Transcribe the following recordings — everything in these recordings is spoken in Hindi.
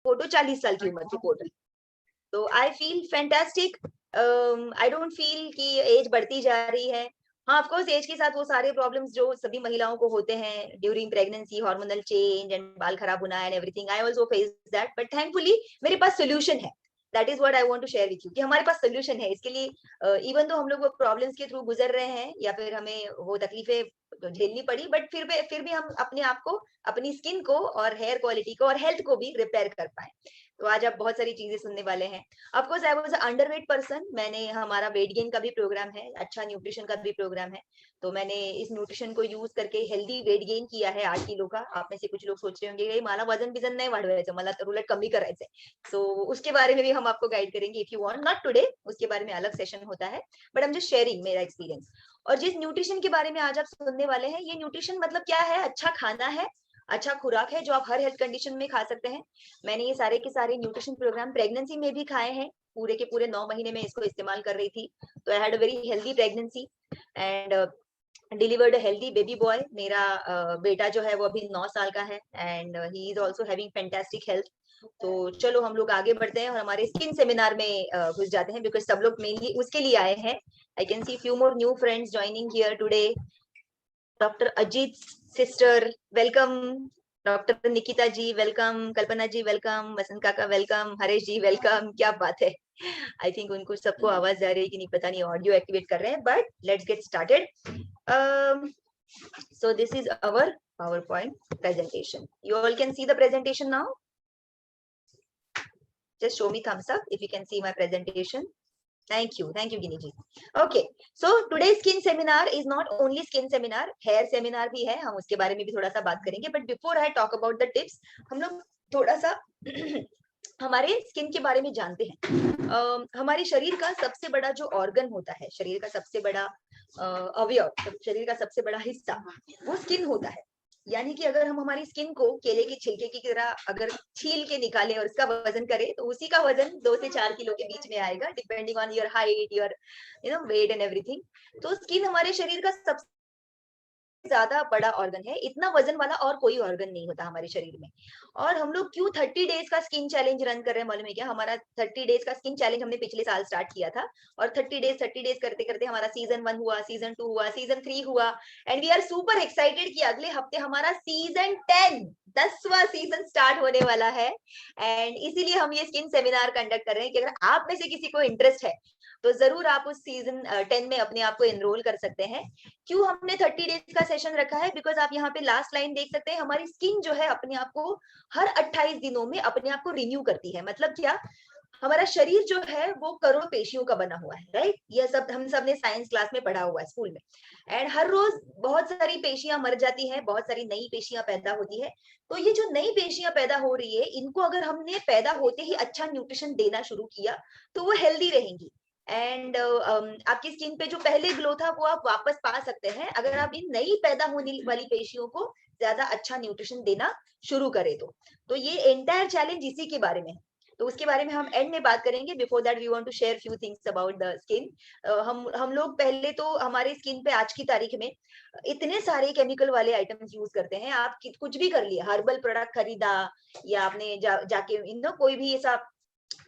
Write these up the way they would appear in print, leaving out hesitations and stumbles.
फोटो 40 साल की उम्र की फोटो। तो I feel fantastic. I don't feel कि एज बढ़ती जा रही है। हाँ, ऑफ कोर्स एज के साथ वो सारे प्रॉब्लम्स जो सभी महिलाओं को होते हैं during pregnancy, hormonal change and बाल खराब होना and everything, I also face that, but thankfully मेरे पास सॉल्यूशन है। That is what I want to share with you कि हमारे पास सॉल्यूशन है इसके लिए। इवन तो हम लोग वो प्रॉब्लम्स के थ्रू गुजर रहे हैं या फिर हमें वो तकलीफें झेलनी पड़ी, बट फिर भी हम अपने आप को, अपनी स्किन को और हेयर क्वालिटी को और हेल्थ को भी रिपेयर कर पाए। तो आज आप बहुत सारी चीजें सुनने वाले हैं। Of course I was underweight person. मैंने, हमारा वेट गेन का भी प्रोग्राम है, अच्छा न्यूट्रिशन का भी प्रोग्राम है। तो मैंने इस न्यूट्रिशन को यूज करके हेल्दी वेट गेन किया है 8 किलो का। आप में से कुछ लोग सोच रहे होंगे मला वजन बिजन नाही वाढवायचं, मला तर उलट कमी करायचंय। सो उसके बारे में भी हम आपको गाइड करेंगे if you want, not today, उसके बारे में अलग सेशन होता है, but I am just sharing मेरा एक्सपीरियंस। और जिस न्यूट्रिशन के बारे में आज आप सुनने वाले हैं, ये न्यूट्रिशन मतलब क्या है? अच्छा खाना है, अच्छा खुराक है जो आप हर हेल्थ कंडीशन में खा सकते हैं। मैंने ये सारे के सारे न्यूट्रिशन प्रोग्राम प्रेगनेंसी में भी खाए हैं। पूरे के पूरे 9 महीने में इसको इस्तेमाल कर रही थी। तो I had a very healthy pregnancy and delivered healthy baby boy. मेरा बेटा जो है वो अभी 9 साल का है and he is also having fantastic health. तो चलो हम लोग आगे बढ़ते हैं और हमारे स्किन सेमिनार में घुस जाते हैं, बिकॉज सब लोग मेनली उसके लिए आए हैं। I can see few more new friends joining here today. Doctor Ajit sister welcome, doctor Nikita ji welcome, Kalpana ji welcome, Vasant काका वेलकम, हरेश जी वेलकम। क्या बात है, आई थिंक उनको सबको आवाज जा रही है कि नहीं पता नहीं, ऑडियो एक्टिवेट कर रहे हैं, but let's get started. so this is our PowerPoint presentation. You all can see the presentation now. Just show me thumbs up if you can see my presentation. Thank you, Gini ji. Okay, so today's skin seminar is not only skin seminar, hair seminar भी है, हम उसके बारे में भी थोड़ा सा बात करेंगे। But before I talk about the tips, हम लोग थोड़ा सा हमारे स्किन के बारे में जानते हैं। हमारे शरीर का सबसे बड़ा जो ऑर्गन होता है, शरीर का सबसे बड़ा अवयव, शरीर का सबसे बड़ा हिस्सा वो स्किन होता है। यानी कि अगर हम हमारी स्किन को केले के छिलके की तरह अगर छील के निकालें और उसका वजन करें, तो उसी का वजन 2 से 4 किलो के बीच में आएगा, depending on your height, your weight and everything. तो स्किन हमारे शरीर का सबसे ज्यादा बड़ा ऑर्गन है। इतना वजन वाला और कोई ऑर्गन नहीं होता हमारे शरीर में। और हम लोग क्यों 30 डेज का स्किन चैलेंज रन कर रहे हैं मालूम है क्या? हमारा 30 डेज का स्किन चैलेंज हमने पिछले साल स्टार्ट किया था, और 30 डेज करते करते हमारा सीजन 1 हुआ, सीजन 2 हुआ, सीजन 3 हुआ, and we are super excited कि अगले हफ्ते हमारा सीजन 10, 10वां सीजन स्टार्ट होने वाला है। एंड इसीलिए हम ये स्किन सेमिनार कंडक्ट कर रहे हैं कि अगर आप में से किसी को इंटरेस्ट है तो जरूर आप उस सीजन 10 में अपने आप को एनरोल कर सकते हैं। क्यों हमने 30 डेज का सेशन रखा है? बिकॉज आप यहाँ पे लास्ट लाइन देख सकते हैं, हमारी स्किन जो है अपने आप को हर 28 दिनों में अपने आप को रिन्यू करती है। मतलब क्या? हमारा शरीर जो है वो करोड़ पेशियों का बना हुआ है, राइट? ये सब हम सब ने साइंस क्लास में पढ़ा हुआ है स्कूल में। एंड हर रोज बहुत सारी पेशियां मर जाती हैं, बहुत सारी नई पेशियां पैदा होती है। तो ये जो नई पेशियां पैदा हो रही है, इनको अगर हमने पैदा होते ही अच्छा न्यूट्रिशन देना शुरू किया तो वो हेल्दी रहेंगी। एंड आपकी स्किन पे जो पहले ग्लो था वो आप वापस पा सकते हैं अगर आप इन नई पैदा होने वाली पेशियों को ज्यादा अच्छा न्यूट्रिशन देना शुरू करें तो ये एंटायर चैलेंज इसी के बारे में है। तो उसके बारे में हम एंड में बात करेंगे। Before that we want to share few things about the skin. हम लोग पहले तो हमारे स्किन पे आज की तारीख में इतने सारे केमिकल वाले आइटम्स यूज करते हैं। आप कुछ भी कर लिए, हर्बल प्रोडक्ट खरीदा या आपने जाके कोई भी ऐसा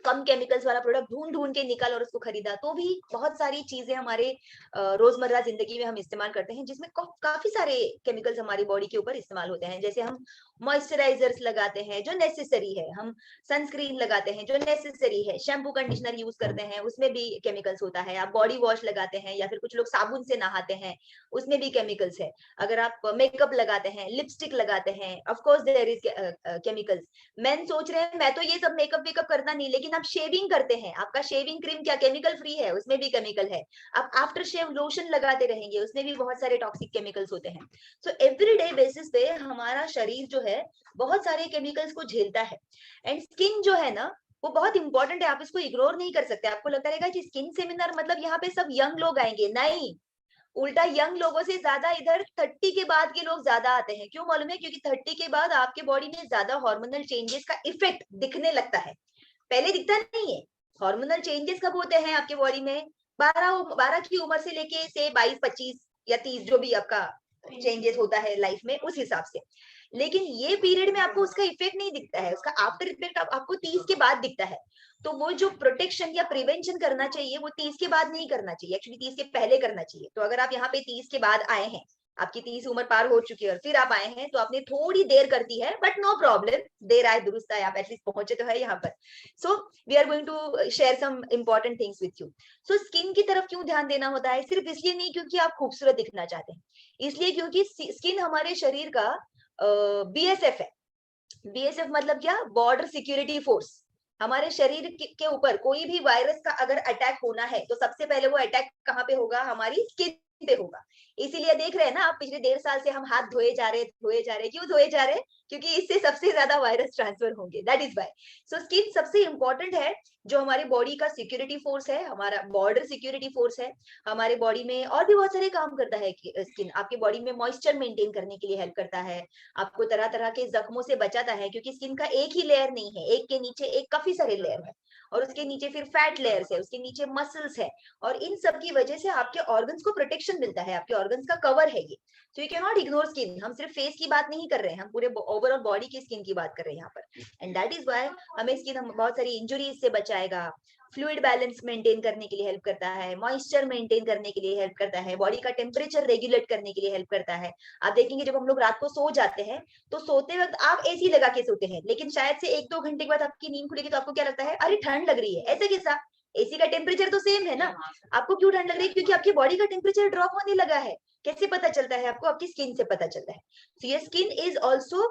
कम केमिकल्स वाला प्रोडक्ट ढूंढ ढूंढ के निकाल और उसको खरीदा, तो भी बहुत सारी चीजें हमारे रोजमर्रा जिंदगी में हम इस्तेमाल करते हैं जिसमें काफी सारे केमिकल्स हमारी बॉडी के ऊपर इस्तेमाल होते हैं। जैसे हम मॉइस्चराइजर्स लगाते हैं जो नेसेसरी है, हम सनस्क्रीन लगाते हैं जो नेसेसरी है, शैम्पू कंडीशनर यूज करते हैं उसमें भी केमिकल्स होता है, आप बॉडी वॉश लगाते हैं या फिर कुछ लोग साबुन से नहाते हैं उसमें भी केमिकल्स है, अगर आप मेकअप लगाते हैं, लिपस्टिक लगाते हैं, ऑफकोर्स देयर इज केमिकल्स। मेन सोच रहे हैं मैं तो ये सब मेकअप वेकअप करता नहीं, लेकिन आप शेविंग करते हैं, आपका शेविंग क्रीम क्या केमिकल फ्री है? उसमें भी केमिकल है। आप आफ्टर शेव लोशन लगाते रहेंगे, उसमें भी बहुत सारे टॉक्सिक केमिकल्स होते हैं। सो एवरीडे बेसिस पे हमारा शरीर जो है बहुत सारे केमिकल्स को झेलता है। एंड स्किन जो है ना वो बहुत इंपॉर्टेंट है, आप इसको इग्नोर नहीं कर सकते। आपको लगता रहेगा कि स्किन सेमिनार मतलब यहाँ पे सब यंग लोग आएंगे, नहीं, उल्टा यंग लोगों से ज्यादा इधर 30 के बाद के लोग ज्यादा आते हैं। क्यों मालूम है? क्योंकि 30 के बाद आपके बॉडी में ज्यादा हार्मोनल चेंजेस का इफेक्ट दिखने लगता है, पहले दिखता नहीं है। हार्मोनल चेंजेस कब होते हैं आपके बॉडी में? 12 की उम्र से लेके से 22, 25 या 30 जो भी आपका चेंजेस होता है लाइफ में, उस हिसाब से। लेकिन ये पीरियड में आपको उसका इफेक्ट नहीं दिखता है, उसका आफ्टर इफेक्ट आपको 30 के बाद दिखता है। तो वो जो प्रोटेक्शन या प्रिवेंशन करना चाहिए वो 30 के बाद नहीं करना चाहिए, एक्चुअली 30 के पहले करना चाहिए। तो अगर आप यहाँ पे 30 के बाद आए हैं, आपकी 30 उम्र पार हो चुकी है और फिर आप आए हैं, तो आपने थोड़ी देर कर दी है, बट नो प्रॉब्लम, देर आए दुरुस्त आए, आप एटलीस्ट पहुंचे तो है यहाँ पर। So we are going to share some important things with you. So skin की तरफ क्यों ध्यान देना होता है? सिर्फ इसलिए नहीं क्योंकि आप खूबसूरत दिखना चाहते हैं, इसलिए क्योंकि स्किन हमारे शरीर का बीएसएफ है। बीएसएफ मतलब क्या? Border security force. हमारे शरीर के ऊपर कोई भी वायरस का अगर अटैक होना है, तो सबसे पहले वो अटैक कहाँ पे होगा? हमारी स्किन पे होगा। इसीलिए देख रहे हैं ना आप, पिछले 1.5 साल से हम हाथ धोए जा रहे, क्यों धोए जा रहे? क्योंकि इससे सबसे ज्यादा वायरस ट्रांसफर होंगे, that is why. So skin सबसे इंपॉर्टेंट है, जो हमारी बॉडी का सिक्योरिटी फोर्स है, हमारा बॉर्डर सिक्योरिटी फोर्स है। हमारे बॉडी में और भी बहुत सारे काम करता है स्किन। आपके बॉडी में मॉइस्चर मेंटेन करने के लिए हेल्प करता है, आपको तरह तरह के जख्मों से बचाता है, क्योंकि स्किन का एक ही लेयर नहीं है, एक के नीचे एक काफी सारे लेयर है, और उसके नीचे फिर फैट लेयर्स है, उसके नीचे मसल्स है, और इन सब की वजह से आपके ऑर्गन्स को प्रोटेक्शन मिलता है, आपके ऑर्गन्स का कवर है ये। So you can not ignore skin. हम सिर्फ फेस की बात नहीं कर रहे हैं, हम पूरे ओवरऑल बॉडी की स्किन की बात कर रहे हैं यहाँ पर। एंड दैट इज वाई हमें स्किन बहुत सारी इंजुरीज से बचाएगा, फ्लूइड बैलेंस मेंटेन करने के लिए हेल्प करता है, मॉइस्चर मेंटेन करने के लिए हेल्प करता है, बॉडी का टेम्परेचर रेगुलेट करने के लिए हेल्प करता है। आप देखेंगे जब हम लोग रात को सो जाते हैं, तो सोते वक्त आप एसी लगा के सोते हैं, लेकिन शायद से 1-2 घंटे के बाद आपकी नींद खुलेगी तो आपको क्या लगता है? अरे ठंड लग रही है। ऐसे कैसा? एसी का टेम्परेचर तो सेम है ना। आपको क्यों ठंड लग रही है? क्योंकि आपकी बॉडी का टेम्परेचर ड्रॉप होने लगा है। कैसे पता चलता है आपको? आपकी स्किन से पता चलता है। सो ये skin is also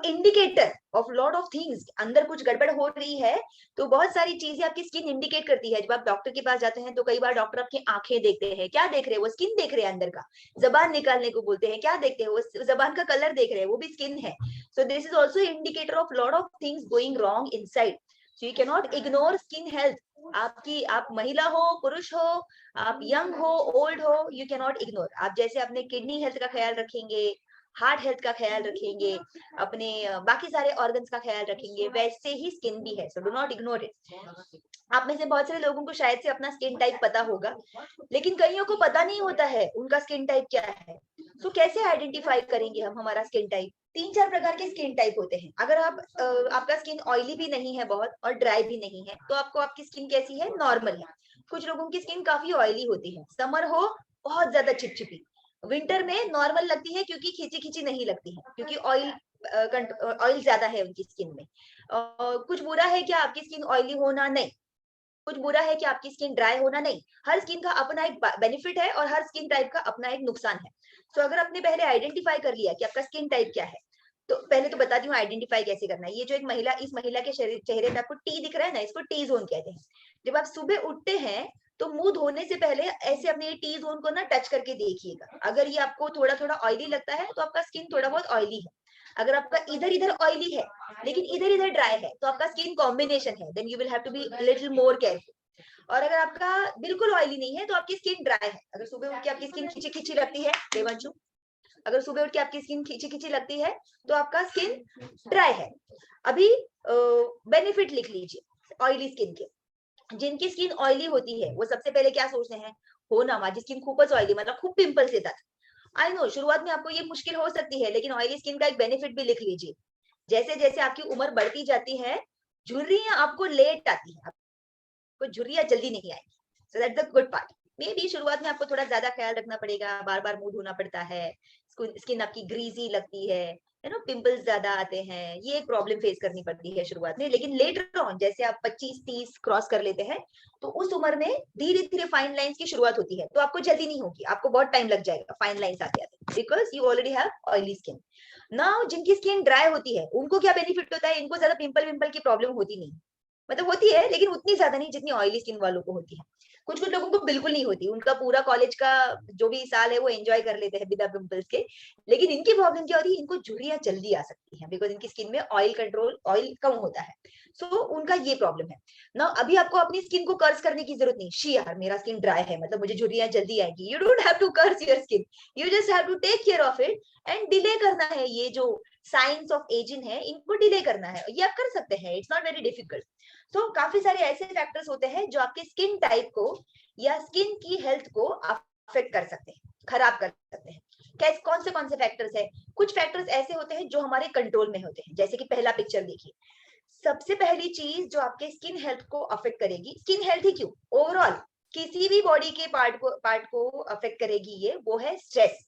indicator of lot of things. अंदर कुछ गड़बड़ हो रही है, तो बहुत सारी चीजें आपकी स्किन इंडिकेट करती है। जब आप डॉक्टर के पास जाते हैं, तो कई बार डॉक्टर आपकी आंखें देखते हैं, क्या देख रहे हैं? वो स्किन देख रहे हैं अंदर का। जबान निकालने को बोलते हैं, क्या देखते हैं? वो जबान का कलर देख रहे हैं, वो भी स्किन है। So this is also indicator of lot of things going wrong inside. So you can not ignore skin health. आपकी, आप महिला हो, पुरुष हो, आप यंग हो, ओल्ड हो, यू कैन नॉट इग्नोर। आप जैसे अपने किडनी हेल्थ का ख्याल रखेंगे, हार्ट हेल्थ का ख्याल रखेंगे, अपने बाकी सारे ऑर्गन्स का ख्याल रखेंगे, वैसे ही स्किन भी है। So do not ignore it. आप में से बहुत सारे लोगों को शायद से अपना स्किन टाइप पता होगा, लेकिन कईयों को पता नहीं होता है उनका स्किन टाइप क्या है। तो कैसे आइडेंटिफाई करेंगे हम हमारा स्किन टाइप? 3-4 प्रकार के स्किन टाइप होते हैं। अगर आप आपका स्किन ऑयली भी नहीं है बहुत, और ड्राई भी नहीं है, तो आपको आपकी स्किन कैसी है? नॉर्मल है। कुछ लोगों की स्किन काफी ऑयली होती है, समर हो बहुत ज्यादा चिपचिपी, विंटर में नॉर्मल लगती है क्योंकि खींची खींची नहीं लगती है, क्योंकि ऑयल ज्यादा है उनकी स्किन में। कुछ बुरा है क्या आपकी स्किन ऑयली होना? नहीं। कुछ बुरा है कि आपकी स्किन ड्राई होना? नहीं। हर स्किन का अपना एक बेनिफिट है, और हर स्किन टाइप का अपना एक नुकसान है। सो अगर आपने पहले आइडेंटिफाई कर लिया कि आपका स्किन टाइप क्या है, तो पहले तो बता दूं आइडेंटिफाई कैसे करना है। ये जो एक महिला, इस महिला के चेहरे पे आपको टी दिख रहा है ना, इसको टी जोन कहते हैं। जब आप सुबह उठते हैं, तो मुंह धोने से पहले ऐसे अपने ये टी जोन को ना टच करके देखिएगा। अगर ये आपको थोड़ा थोड़ा ऑयली लगता है, तो आपका स्किन थोड़ा बहुत ऑयली है। अगर आपका इधर इधर ऑयली है, लेकिन इधर इधर ड्राई है, तो आपका स्किन कॉम्बिनेशन है, then you will have to be little more careful. और अगर आपका बिल्कुल ऑयली नहीं है, तो आपकी स्किन ड्राई है। अगर सुबह उठ के आपकी स्किन खींची खींची लगती है, देवांशु, अगर सुबह उठ के आपकी स्किन खींची खींची लगती है, तो आपका स्किन ड्राई है। अभी बेनिफिट लिख लीजिए ऑयली स्किन के। जिनकी स्किन ऑयली होती है, वो सबसे पहले क्या सोचते हैं? हो ना, माझी स्किन खूपच ऑयली, मतलब खूप पिंपल्स येतात। आई नो शुरुआत में आपको ये मुश्किल हो सकती है, लेकिन ऑयली स्किन का एक बेनिफिट भी लिख लीजिए। जैसे जैसे आपकी उम्र बढ़ती जाती है, झुर्रियां आपको लेट आती है, आपको झुर्रियां जल्दी नहीं आएगी। So that's the good part. May be शुरुआत में आपको थोड़ा ज्यादा ख्याल रखना पड़ेगा, बार बार मुंह धोना पड़ता है, स्किन आपकी ग्रीजी लगती है, यू नो, पिंपल्स ज्यादा आते हैं, ये एक प्रॉब्लम फेस करनी पड़ती है शुरुआत में। लेकिन लेटर ऑन, जैसे आप 25-30 क्रॉस कर लेते हैं, तो उस उम्र में धीरे धीरे फाइन लाइंस की शुरुआत होती है। तो आपको जल्दी नहीं होगी, आपको बहुत टाइम लग जाएगा फाइन लाइंस आते आते, because you already have oily skin. Now जिनकी स्किन ड्राई होती है, उनको क्या बेनिफिट होता है? इनको ज्यादा पिंपल विंपल की प्रॉब्लम होती नहीं, मतलब होती है लेकिन उतनी ज्यादा नहीं जितनी ऑयली स्किन वालों को होती है। कुछ कुछ लोगों को बिल्कुल नहीं होती, उनका पूरा कॉलेज का जो भी साल है वो एंजॉय कर लेते हैं बिना पिंपल्स के। लेकिन इनकी प्रॉब्लम क्या होती है? इनको झुर्रियां जल्दी आ सकती हैं, बिकॉज इनकी स्किन में ऑयल कम होता है। सो उनका ये प्रॉब्लम है ना। अभी आपको अपनी स्किन को कर्स करने की जरूरत नहीं, शी यार मेरा स्किन ड्राई है, मतलब मुझे झुर्रियां जल्दी आएगी। You don't have to curse your skin, you just have to take care of it and delay करना है। ये जो साइंस ऑफ एजिंग है, इनको डिले करना है, ये आप कर सकते हैं, इट्स नॉट वेरी डिफिकल्ट। तो काफी सारे ऐसे फैक्टर्स होते हैं जो आपके स्किन टाइप को या स्किन की हेल्थ को अफेक्ट कर सकते हैं, खराब कर सकते हैं। कैसे कौन से फैक्टर्स है? कुछ फैक्टर्स ऐसे होते हैं जो हमारे कंट्रोल में होते हैं, जैसे कि पहला पिक्चर देखिए। सबसे पहली चीज जो आपके स्किन हेल्थ को अफेक्ट करेगी, स्किन हेल्थ ही क्यों, ओवरऑल किसी भी बॉडी के पार्ट को अफेक्ट करेगी ये, वो है स्ट्रेस।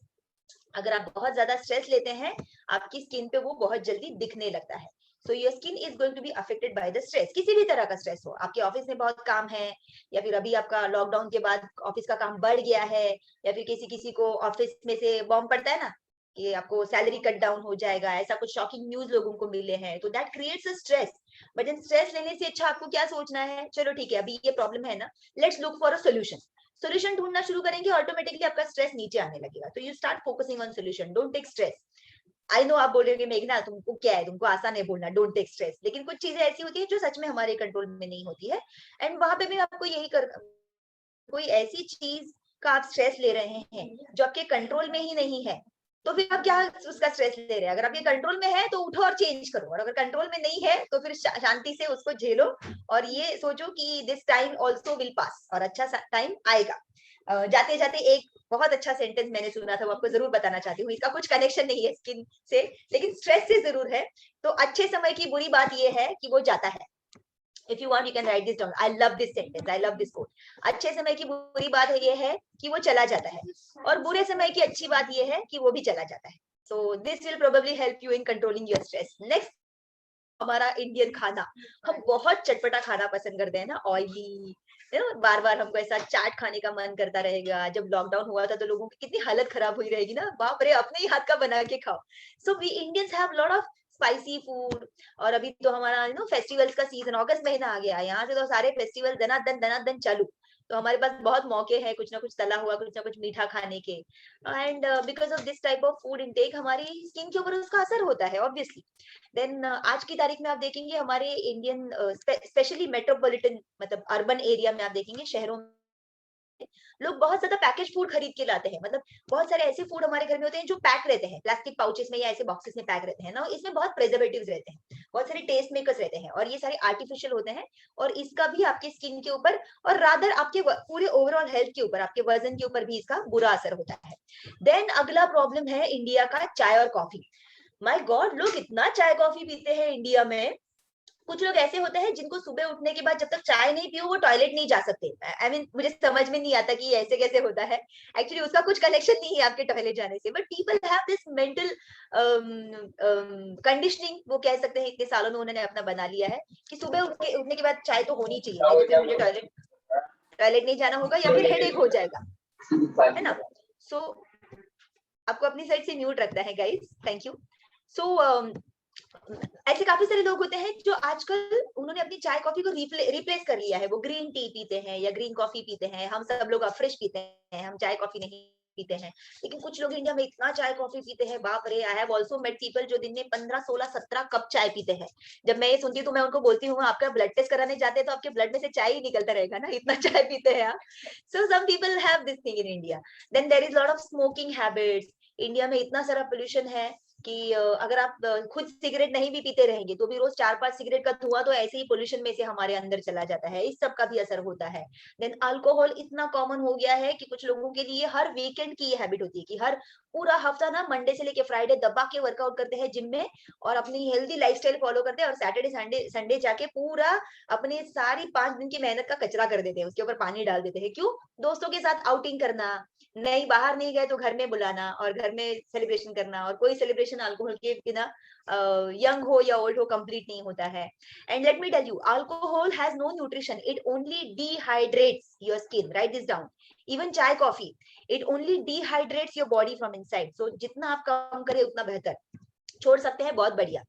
अगर आप बहुत ज्यादा स्ट्रेस लेते हैं, आपकी स्किन पे वो बहुत जल्दी दिखने लगता है। So your skin is going to be affected by the stress, किसी भी तरह का स्ट्रेस हो, आपके ऑफिस में बहुत काम है, या फिर अभी आपका लॉकडाउन के बाद ऑफिस का काम बढ़ गया है, या फिर किसी किसी को ऑफिस में से बॉम्ब पड़ता है ना कि आपको सैलरी कट डाउन हो जाएगा, ऐसा कुछ शॉकिंग न्यूज लोगों को मिले हैं, तो that creates a stress. But in stress लेने से अच्छा आपको क्या सोचना है, चलो ठीक है अभी ये प्रॉब्लम है ना, let's look for a solution. Solution ढूंढना शुरू करेंगे, ऑटोमेटिकली आपका स्ट्रेस नीचे आने लगेगा। तो you start focusing on solution, don't take stress. I know आप बोलेंगे मेघना तुमको क्या है, तुमको आसान है बोलना डोंट टेक स्ट्रेस, लेकिन कुछ चीजें ऐसी होती है जो सच में हमारे कंट्रोल में नहीं होती है, एंड वहां पे भी आपको यही कर, कोई ऐसी चीज का आप स्ट्रेस ले रहे हैं जो आपके कंट्रोल में ही नहीं है, तो फिर आप क्या उसका स्ट्रेस ले रहे हैं? अगर आपके कंट्रोल में है तो उठो और चेंज करो, और अगर कंट्रोल में नहीं है तो फिर शांति से उसको झेलो, और ये सोचो कि this time also will pass, और अच्छा टाइम आएगा। जाते जाते एक बहुत अच्छा सेंटेंस मैंने सुना था, वो आपको जरूर बताना चाहती हूँ, इसका कुछ कनेक्शन नहीं है स्किन से, लेकिन स्ट्रेस से जरूर है। तो अच्छे समय की बुरी बात ये है कि वो जाता है। If you want, you can write this down. I love this sentence. I love this quote. अच्छे समय की बुरी बात ये है कि वो चला जाता है, और बुरे समय की अच्छी बात ये है कि वो भी चला जाता है। So this will probably help you in controlling your stress. Next, हमारा इंडियन खाना, हम बहुत चटपटा खाना पसंद करते हैं ना, ऑयली, बार बार हमको ऐसा चाट खाने का मन करता रहेगा। जब लॉकडाउन हुआ था तो लोगों की कितनी हालत खराब हुई रहेगी ना, बाप रे अपने ही हाथ का बना के खाओ। So we Indians have lot of spicy food, और अभी तो हमारा फेस्टिवल्स का सीजन, अगस्त महीना आ गया, यहाँ से तो सारे फेस्टिवल दनादन चालू। तो हमारे पास बहुत मौके हैं कुछ ना कुछ तला हुआ, कुछ ना कुछ मीठा खाने के, and because of this type of food intake हमारी स्किन के ऊपर उसका असर होता है ऑब्वियसली। देन आज की तारीख में आप देखेंगे हमारे इंडियन स्पेशली मेट्रोपॉलिटन मतलब अर्बन एरिया में आप देखेंगे, शहरों में लोग बहुत ज्यादा पैकेज फूड खरीद के लाते हैं। मतलब बहुत सारे ऐसे फूड हमारे घर में होते हैं जो पैक रहते हैं प्लास्टिक पाउचेस में या ऐसे बॉक्सेस में पैक रहते हैं ना, इसमें बहुत प्रिजर्वेटिव्स रहते हैं, बहुत सारे टेस्ट मेकर्स रहते हैं, और ये सारे आर्टिफिशियल होते हैं, और इसका भी आपके स्किन के ऊपर और रादर आपके पूरे ओवरऑल हेल्थ के ऊपर, आपके वजन के ऊपर भी इसका बुरा असर होता है। देन अगला प्रॉब्लम है इंडिया का चाय और कॉफी। माय गॉड, लोग इतना चाय कॉफी पीते हैं इंडिया में। कुछ लोग ऐसे होते हैं जिनको सुबह उठने के बाद जब तक चाय नहीं पियो वो टॉयलेट नहीं जा सकते। आई मीन मुझे समझ में नहीं आता कि ये ऐसे कैसे होता है। एक्चुअली उसका कुछ कनेक्शन नहीं है आपके टॉयलेट जाने से, but people have this mental conditioning, वो कह सकते हैं इतने सालों में उन्होंने अपना बना लिया है कि सुबह उठने के बाद चाय तो होनी चाहिए, नहीं तो फिर मुझे टॉयलेट नहीं जाना होगा या फिर हेडेक हो जाएगा, है ना। सो आपको अपनी साइड से म्यूट रखना है गाइस, थैंक यू। सो ऐसे काफी सारे लोग होते हैं जो आजकल उन्होंने अपनी चाय कॉफी को रिप्लेस कर लिया है, वो ग्रीन टी पीते हैं या ग्रीन कॉफी पीते हैं। हम सब लोग फ्रेश पीते हैं, हम चाय कॉफी नहीं पीते हैं, लेकिन कुछ लोग इंडिया में इतना चाय कॉफी पीते हैं, बाप रे। I have also met people जो दिन में 15 16 17 कप चाय पीते हैं। जब मैं ये सुनती हूँ तो मैं उनको बोलती हूँ आपका ब्लड टेस्ट कराने जाते हैं तो आपके ब्लड में से चाय ही निकलता रहेगा ना, इतना चाय पीते हैं आप। So some people have this thing in India. Then there is lot of smoking habits. India में इतना सारा पोल्यूशन है कि अगर आप खुद सिगरेट नहीं भी पीते रहेंगे तो भी रोज 4-5 सिगरेट का धुआं तो ऐसे ही पोल्यूशन में से हमारे अंदर चला जाता है, इस सब का भी असर होता है। देन अल्कोहल इतना कॉमन हो गया है कि कुछ लोगों के लिए हर वीकेंड की ये हैबिट होती है कि हर पूरा हफ्ता ना मंडे से लेके फ्राइडे दबा के वर्कआउट करते हैं जिम में, और अपनी हेल्दी लाइफस्टाइल फॉलो करते हैं, और सैटरडे संडे संडे जाके पूरा अपनी सारी 5 दिन की मेहनत का कचरा कर देते हैं, उसके ऊपर पानी डाल देते हैं। क्यों? दोस्तों के साथ आउटिंग करना, नहीं बाहर नहीं गए तो घर में बुलाना और घर में सेलिब्रेशन करना, और कोई सेलिब्रेशन अल्कोहल के बिना यंग हो या ओल्ड हो कंप्लीट नहीं होता है। And let me tell you, alcohol has no nutrition, it only dehydrates your skin, right this down. Even chai coffee, it only dehydrates your body from inside. So जितना आप कम करें उतना बेहतर। छोड़ सकते हैं बहुत बढ़िया।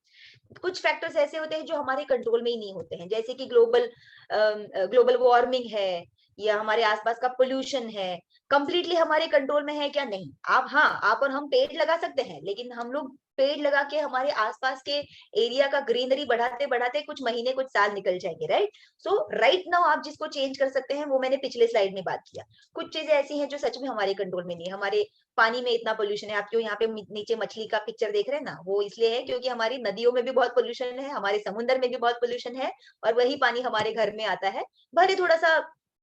कुछ फैक्टर्स ऐसे होते हैं जो हमारे कंट्रोल में ही नहीं होते हैं, जैसे कि ग्लोबल वार्मिंग है, या हमारे आसपास का पोल्यूशन है, कंप्लीटली हमारे कंट्रोल में है क्या? नहीं। आप, हाँ, आप और हम पेड़ लगा सकते हैं, लेकिन हम लोग पेड़ लगा के हमारे आसपास के एरिया का ग्रीनरी बढ़ाते बढ़ाते कुछ महीने कुछ साल निकल जाएंगे, राइट। सो राइट नाउ आप जिसको चेंज कर सकते हैं वो मैंने पिछले स्लाइड में बात किया। कुछ चीजें ऐसी हैं जो सच में हमारे कंट्रोल में नहीं है। हमारे पानी में इतना पोल्यूशन है, आप क्यों यहाँ पे नीचे मछली का पिक्चर देख रहे हैं ना, वो इसलिए है क्योंकि हमारी नदियों में भी बहुत पोल्यूशन है, हमारे समुद्र में भी बहुत पोल्यूशन है, और वही पानी हमारे घर में आता है। भले थोड़ा सा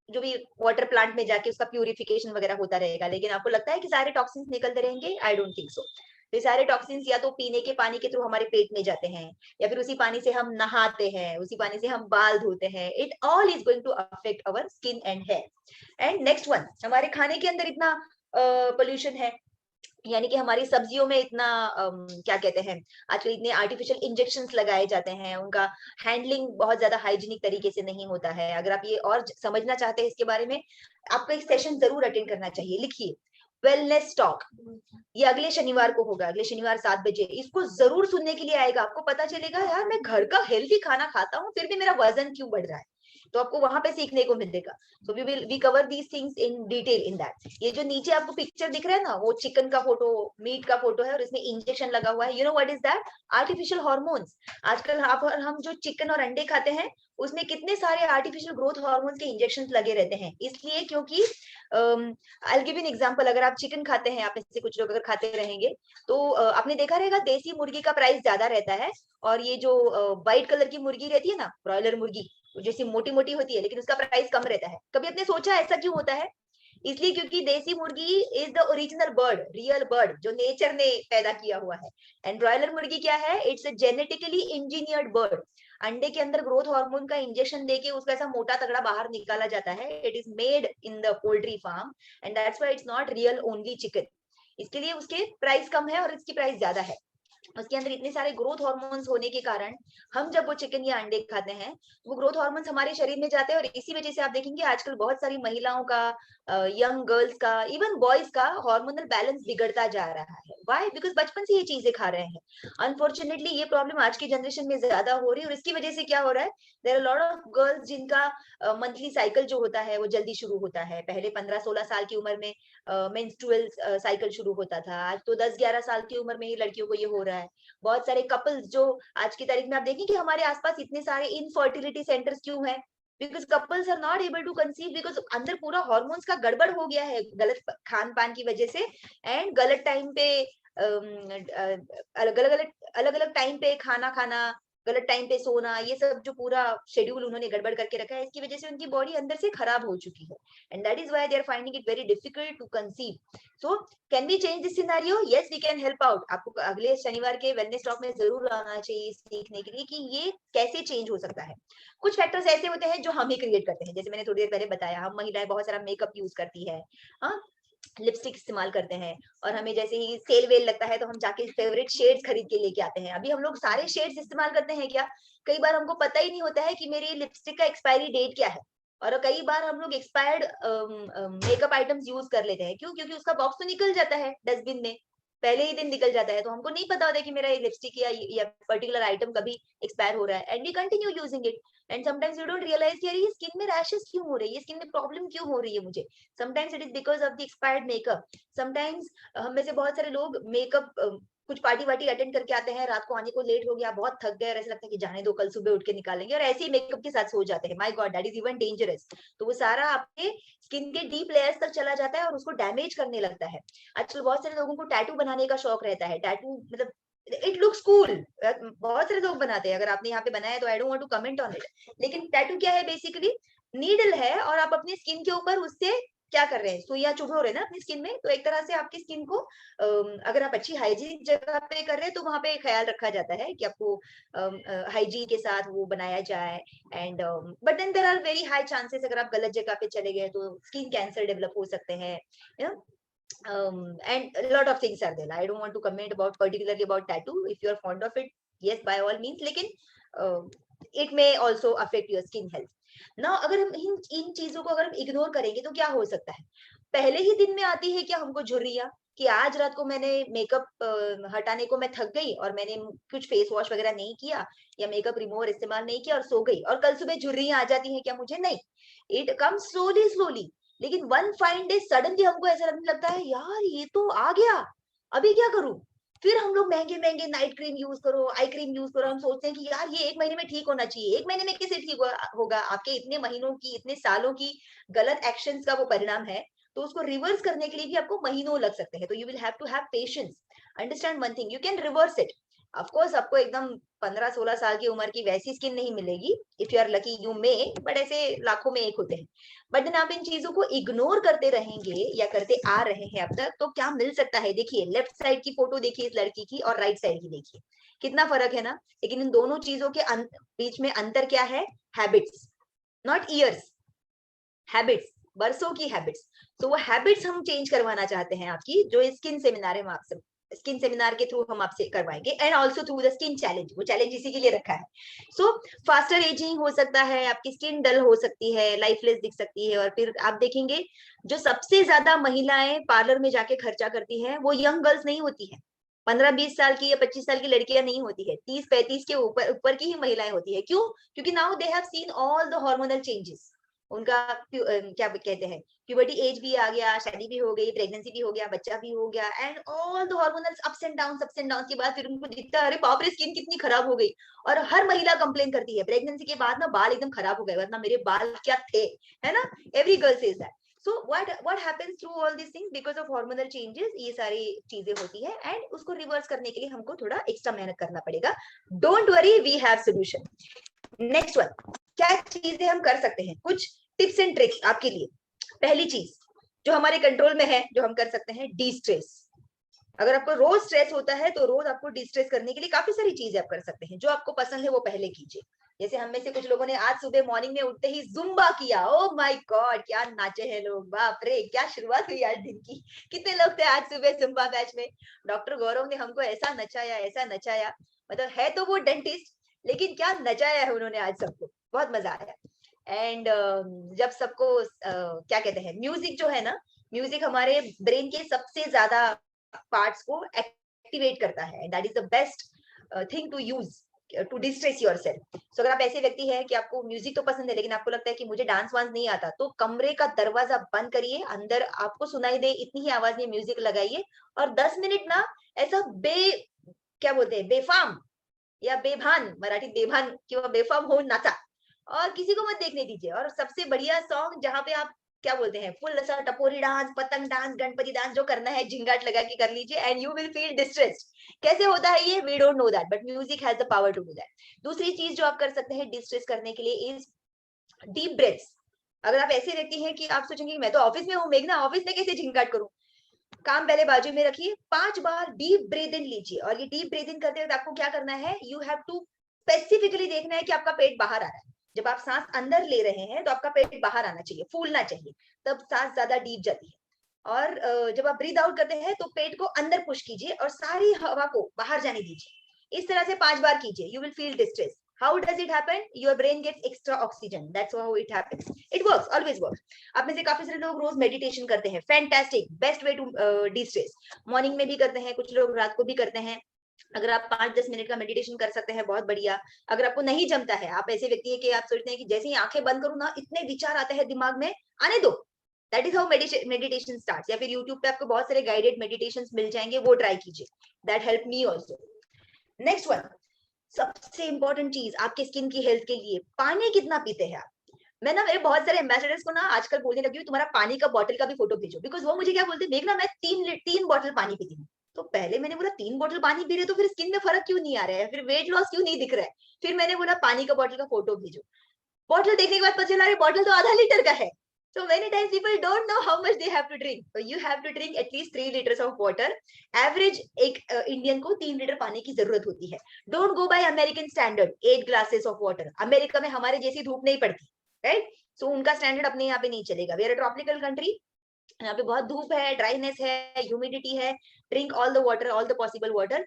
जो भी वाटर प्लांट में जाके उसका प्यूरिफिकेशन वगैरह होता रहेगा, लेकिन आपको लगता है कि सारे टॉक्सिन्स निकलते रहेंगे? I don't think so. तो ये सारे टॉक्सिन्स या तो पीने के पानी के थ्रू हमारे पेट में जाते हैं, या फिर उसी पानी से हम नहाते हैं, उसी पानी से हम बाल धोते हैं। It all is going to affect our skin and hair. And next one, हमारे खाने के अंदर इतना पोल्यूशन है, यानी कि हमारी सब्जियों में इतना क्या कहते हैं, आजकल इतने आर्टिफिशियल इंजेक्शंस लगाए जाते हैं, उनका हैंडलिंग बहुत ज्यादा हाइजीनिक तरीके से नहीं होता है। अगर आप ये और समझना चाहते हैं इसके बारे में, आपको एक सेशन जरूर अटेंड करना चाहिए। लिखिए, वेलनेस टॉक, ये अगले शनिवार को होगा, अगले शनिवार 7 बजे। इसको जरूर सुनने के लिए आएगा, आपको पता चलेगा यार मैं घर का हेल्दी खाना खाता हूँ फिर भी मेरा वजन क्यों बढ़ रहा है। तो आपको वहां पे सीखने को मिलेगा। So we cover these things in detail in that. ये जो नीचे आपको पिक्चर दिख रहा है ना, वो चिकन का फोटो, मीट का फोटो है, और इसमें इंजेक्शन लगा हुआ है। You know what is that? Artificial hormones. आजकल हम जो चिकन और अंडे खाते हैं उसमें कितने सारे आर्टिफिशियल ग्रोथ हार्मोन्स के इंजेक्शन लगे रहते हैं। इसलिए क्योंकि आई गिव एन एग्जांपल, अगर आप चिकन खाते हैं, आप में से कुछ लोग अगर खाते रहेंगे तो आपने देखा रहेगा देसी मुर्गी का प्राइस ज्यादा रहता है, और ये जो व्हाइट कलर की मुर्गी रहती है ना, ब्रॉयलर मुर्गी, जैसी मोटी मोटी होती है, लेकिन उसका प्राइस कम रहता है। कभी आपने सोचा ऐसा क्यों होता है? इसलिए क्योंकि देसी मुर्गी is the original bird, real bird जो नेचर ने पैदा किया हुआ है। एंड ब्रॉयलर मुर्गी क्या है? It's a genetically engineered bird. अंडे के अंदर ग्रोथ हार्मोन का इंजेक्शन देके उसका ऐसा मोटा तगड़ा बाहर निकाला जाता है। It is made in the poultry farm, and that's why it's not real only chicken. इसके लिए उसके प्राइस कम है और इसकी प्राइस ज्यादा है। उसके अंदर इतने सारे ग्रोथ हार्मोन्स होने के कारण हम जब वो चिकन या अंडे खाते हैं, वो ग्रोथ हार्मोन्स हमारे शरीर में जाते हैं, और इसी वजह से आप देखेंगे आजकल बहुत सारी महिलाओं का, यंग गर्ल्स का, इवन बॉयज का हार्मोनल बैलेंस बिगड़ता जा रहा है। व्हाई? बिकॉज बचपन से ये चीजें खा रहे हैं। अनफॉर्चुनेटली ये प्रॉब्लम आज की जनरेशन में ज्यादा हो रही है, और इसकी वजह से क्या हो रहा है, there are lot of girls जिनका मंथली साइकिल जो होता है वो जल्दी शुरू होता है। पहले 15-16 साल की उम्र में मेंस्ट्रुअल साइकिल शुरू होता था, आज तो 10-11 साल की उम्र में ही लड़कियों को ये हो रहा है। बहुत सारे कपल्स जो आज की तारीख में आप देखें कि हमारे आसपास इतने सारे इनफर्टिलिटी सेंटर्स क्यों है? Because couples are not able to conceive, because अंदर पूरा हॉर्मोन्स का गड़बड़ हो गया है गलत खान पान की वजह से, एंड गलत टाइम पे अलग अलग टाइम पे खाना खाना, गलत टाइम पे सोना, ये सब जो पूरा शेड्यूल उन्होंने गड़बड़ करके रखा है, इसकी वजह से उनकी बॉडी अंदर से खराब हो चुकी है। And that is why they are finding it very difficult to conceive. So can we change this scenario? Yes, we can help out. आपको अगले शनिवार के वेलनेस टॉक में जरूर आना चाहिए सीखने के लिए कि ये कैसे चेंज हो सकता है। कुछ फैक्टर्स ऐसे होते हैं जो हम ही क्रिएट करते हैं, जैसे मैंने थोड़ी देर पहले बताया, हम महिलाएं बहुत सारा मेकअप यूज करती है, हाँ, लिपस्टिक इस्तेमाल करते हैं, और हमें जैसे ही सेल वेल लगता है तो हम जाके फेवरेट शेड्स खरीद के लेके आते हैं। अभी हम लोग सारे शेड्स इस्तेमाल करते हैं क्या? कई बार हमको पता ही नहीं होता है कि मेरी लिपस्टिक का एक्सपायरी डेट क्या है, और कई बार हम लोग एक्सपायर्ड मेकअप आइटम्स यूज कर लेते हैं। क्यों? क्योंकि उसका बॉक्स तो निकल जाता है डस्टबिन में, पहले ही दिन निकल जाता है, तो हमको नहीं पता होता है कि मेरा ये लिपस्टिक या पर्टिकुलर आइटम कभी एक्सपायर हो रहा है, and we continue using it. And sometimes you don't realise कि अरे ये स्किन में रैशेस क्यों हो रही है, ये स्किन में प्रॉब्लम क्यों हो रही है मुझे। Sometimes it is because of the expired makeup. Sometimes हम में से बहुत सारे लोग मेकअप कुछ पार्टी वार्टी अटेंड करके आते हैं, रात को आने को लेट हो गया, बहुत थक गए, और ऐसा लगता है कि जाने दो, कल सुबह उठ के निकालेंगे, और ऐसे ही मेकअप के साथ सो जाते हैं। My God, that is even dangerous. तो वो सारा आपके स्किन के डीप लेयर्स तक चला जाता है और उसको डैमेज करने लगता है। आजकल बहुत सारे लोगों को टैटू बनाने का शौक रहता है। टैटू मतलब इट लुक्स कूल, बहुत सारे लोग बनाते हैं, अगर आपने यहाँ पे बनाया तो I don't want to comment on it. लेकिन टैटू क्या है? बेसिकली नीडल है, और आप अपनी स्किन के ऊपर उससे क्या कर रहे हैं, सुइयां चुभो रहे हैं ना अपनी स्किन में। तो एक तरह से आपकी स्किन को अगर आप अच्छी हाइजीनिक जगह पे कर रहे हैं तो वहां पे ख्याल रखा जाता है कि आपको हाइजीन के साथ वो बनाया जाए। And but then there are very high chances, अगर आप गलत जगह पे चले गए तो स्किन कैंसर डेवलप हो सकते हैं, you know. And a lot of things are there. I don't want to comment about particularly about tattoo. If you are fond of it, yes, by all means. लेकिन it may also affect your skin health. Now, अगर हम इन चीजों को अगर हम इग्नोर करेंगे तो क्या हो सकता है? पहले ही दिन में आती है क्या हमको झुर्रियां, कि आज रात को मैंने मेकअप हटाने को मैं थक गई और मैंने कुछ फेस वॉश वगैरह नहीं किया या मेकअप रिमूवर इस्तेमाल नहीं किया और सो गई, और कल सुबह झुर्रियां आ जाती हैं क्या मुझे? नहीं, इट कम्स स्लोली स्लोली। लेकिन वन फाइन डे सडनली हमको ऐसा लगने लगता है यार ये तो आ गया, अभी क्या करूं? फिर हम लोग महंगे महंगे नाइट क्रीम यूज करो, आई क्रीम यूज करो, हम सोचते हैं कि यार ये 1 महीने में ठीक होना चाहिए। 1 महीने में कैसे ठीक होगा? आपके इतने महीनों की, इतने सालों की गलत एक्शंस का वो परिणाम है। तो उसको रिवर्स करने के लिए भी आपको महीनों लग सकते हैं। तो you will have to have patience. Understand one thing, you can reverse it. Of course आपको एकदम 15-16 साल की उम्र की वैसी स्किन नहीं मिलेगी, if you are lucky you may, but ऐसे लाखों में एक होते हैं। बट देन आप इन चीजों को इग्नोर करते रहेंगे या करते आ रहे हैं अब तक, तो क्या मिल सकता है? देखिए लेफ्ट साइड की फोटो देखिए इस लड़की की, और राइट साइड की देखिए, कितना फर्क है ना। लेकिन इन दोनों चीजों के बीच में अंतर क्या है? हैबिट्स, नॉट ईयर्स, हैबिट्स, बरसों की हैबिट्स। तो वो हैबिट्स हम चेंज करवाना चाहते हैं आपकी, जो स्किन सेमिनार है हम आपसे, स्किन सेमिनार के थ्रू हम आपसे करवाएंगे, and also through the skin challenge. वो चैलेंज इसी के लिए रखा है। सो फास्टर एजिंग हो सकता है, आपकी स्किन डल हो सकती है, लाइफलेस दिख सकती है, और फिर आप देखेंगे जो सबसे ज्यादा महिलाएं पार्लर में जाके खर्चा करती हैं वो यंग गर्ल्स नहीं होती है, 15-20 साल की या 25 साल की लड़कियां नहीं होती है, 30-35 के ऊपर ऊपर की ही महिलाएं होती है। क्यों? क्योंकि now they have seen all the hormonal changes. उनका क्या कहते हैं, प्यूबर्टी एज भी आ गया, शादी भी हो गई, प्रेगनेंसी भी हो गया, बच्चा भी हो गया, and all the hormonal ups and down के बाद फिर उनको दिखता है अरे बाप रे स्किन कितनी खराब हो गई। और हर महिला कंप्लेन करती है प्रेगनेंसी के बाद ना बाल एकदम खराब हो गए, वरना मेरे बाल क्या थे, है ना। Every girl says that. So what happens through all this things because of hormonal changes, ये सारी चीजें होती है, एंड उसको रिवर्स करने के लिए हमको थोड़ा एक्स्ट्रा मेहनत करना पड़ेगा। Don't worry, we have solution. Next one, क्या चीजें हम कर सकते हैं, कुछ टिप्स एंड ट्रिक्स आपके लिए। पहली चीज जो हमारे कंट्रोल में है, जो हम कर सकते हैं, डी स्ट्रेस। अगर आपको रोज स्ट्रेस होता है तो रोज आपको डी स्ट्रेस करने के लिए काफी सारी चीजें आप कर सकते हैं। जो आपको पसंद है वो पहले कीजिए। जैसे हम में से कुछ लोगों ने आज सुबह मॉर्निंग में उठते ही जुम्बा किया। ओ माय गॉड, क्या नाचे हैं लोग, बाप रे क्या शुरुआत हुई आज दिन की। कितने लोग थे आज सुबह जुम्बा बैच में। डॉक्टर गौरव ने हमको ऐसा नचाया, ऐसा नचाया, मतलब है तो वो डेंटिस्ट, लेकिन क्या नचाया है उन्होंने आज सबको, बहुत मजा आया। एंड जब सबको क्या कहते हैं, म्यूजिक जो है ना, म्यूजिक हमारे ब्रेन के सबसे ज्यादा पार्ट्स को एक्टिवेट करता है, that is the best thing to use to distress yourself. So अगर आप ऐसे व्यक्ति हैं कि आपको म्यूजिक तो पसंद है लेकिन आपको लगता है कि मुझे डांस वांस नहीं आता, तो कमरे का दरवाजा बंद करिए, अंदर आपको सुनाई दे इतनी ही आवाज में म्यूजिक लगाइए, और 10 मिनट ना ऐसा क्या बोलते हैं, बेफाम या बेभान, मराठी बेभान किंवा बेफाम होऊन नाचा, और किसी को मत देखने दीजिए। और सबसे बढ़िया सॉन्ग जहाँ पे आप क्या बोलते हैं, फुल ऐसा टपोरी डांस, पतंग डांस, गणपति डांस जो करना है, झिंगाट लगा के कर लीजिए, and you will feel distressed. कैसे होता है ये, we don't know that, but music has the power to do that. दूसरी चीज जो आप कर सकते हैं डिस्ट्रेस करने के लिए इज डीप ब्रेथ्स। अगर आप ऐसे व्यक्ति हैं कि आप सोचेंगे मैं तो ऑफिस में हूँ मेघना, ऑफिस में कैसे झिंगाट करूं, काम पहले बाजू में रखिए, 5 बार डीप ब्रीथ इन लीजिए। और ये डीप ब्रीथ इन करते वक्त आपको क्या करना है, यू हैव टू स्पेसिफिकली देखना है कि आपका पेट बाहर आ रहा है। जब आप सांस अंदर ले रहे हैं तो आपका पेट बाहर आना चाहिए, फूलना चाहिए, तब सांस ज्यादा डीप जाती है। और जब आप ब्रीथ आउट करते हैं तो पेट को अंदर पुश कीजिए और सारी हवा को बाहर जाने दीजिए। इस तरह से 5 बार कीजिए, you will feel distress. How does it happen? Your brain gets extra oxygen. That's how it happens. It works, always works. आप में से काफी सारे लोग रोज मेडिटेशन करते हैं, fantastic, best way to distress. Morning में भी करते हैं, कुछ लोग रात को भी करते हैं। अगर आप 5-10 मिनट का मेडिटेशन कर सकते हैं, बहुत बढ़िया। अगर आपको नहीं जमता है, आप ऐसे व्यक्ति है कि आप सोचते हैं कि जैसे ही आंखें बंद करूं ना इतने विचार आते हैं दिमाग में, आने दो, that is how meditation start. या फिर यूट्यूब पे आपको बहुत सारे गाइडेड मेडिटेशन मिल जाएंगे, वो ट्राई कीजिए, that help me also. Next one, सबसे इंपॉर्टेंट चीज आपके स्किन की हेल्थ के लिए, पानी कितना पीते हैं आप। मैं ना मेरे बहुत सारे एम्बेसडर्स को ना आजकल बोलने लगी हूँ तुम्हारा पानी का बॉटल का भी फोटो भेजो, बिकॉज वो मुझे क्या बोलते हैं, देख ना मैं 3 बॉटल पानी पीती हूँ। तो पहले मैंने बोला 3 बॉटल पानी पी रहे तो फिर स्किन में फर्क क्यों नहीं आ रहा है, फिर वेट लॉस क्यों नहीं दिख रहा है। फिर मैंने बोला पानी का बॉटल का फोटो भेजो। बॉटल देखने के बाद पता चला बॉटल तो आधा लीटर का है। So many times people don't know how much they have to drink. So you have to drink at least 3 liters of water. Average एक इंडियन को 3 लीटर पानी की जरूरत होती है। Don't go by American standard, 8 glasses of water. America में हमारे जैसी धूप नहीं पड़ती, right? So उनका स्टैंडर्ड अपने यहाँ पे नहीं चलेगा। We are a tropical country. यहाँ पे बहुत धूप है, ड्राइनेस है, ह्यूमिडिटी है। Drink all the water, all the possible water,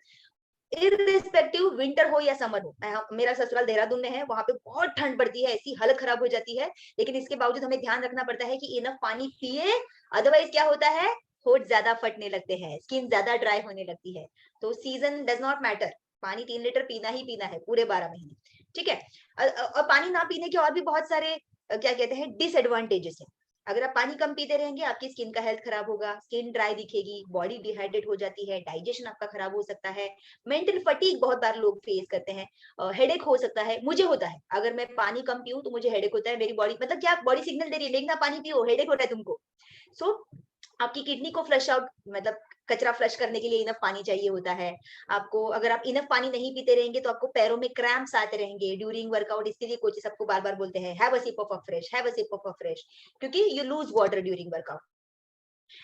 irrespective winter हो या समर हो। मेरा ससुराल देहरादून में है, वहां पे बहुत ठंड पड़ती है, ऐसी हालत खराब हो जाती है, लेकिन इसके बावजूद हमें ध्यान रखना पड़ता है कि इनफ पानी पिए, अदरवाइज क्या होता है, होठ ज्यादा फटने लगते हैं, स्किन ज्यादा ड्राई होने लगती है। तो सीजन डज नॉट मैटर, पानी 3 लीटर पीना ही पीना है पूरे 12 महीने, ठीक है। और पानी ना पीने के और भी बहुत सारे क्या कहते हैं डिसएडवांटेजेस है। अगर आप पानी कम पीते रहेंगे आपकी स्किन का हेल्थ खराब होगा, स्किन ड्राई दिखेगी, बॉडी डिहाइड्रेट हो जाती है, डाइजेशन आपका खराब हो सकता है, मेंटल फटीग बहुत बार लोग फेस करते हैं, हेडेक हो सकता है, मुझे होता है। अगर मैं पानी कम पीऊं तो मुझे हेडेक होता है, मेरी बॉडी मतलब क्या बॉडी सिग्नल दे रही है, लेकिन पानी पियो, हेडेक हो रहा है तुमको। सो आपकी किडनी को फ्लश आउट मतलब कचरा फ्लश करने के लिए इनफ पानी चाहिए होता है आपको। अगर आप इनफ पानी नहीं पीते रहेंगे तो आपको पैरों में क्रैम्प्स आते रहेंगे ड्यूरिंग वर्कआउट। इसके लिए कोचेस आपको बार बार बोलते हैं have a sip of a fresh, have a sip of a fresh, क्योंकि you lose water during workout.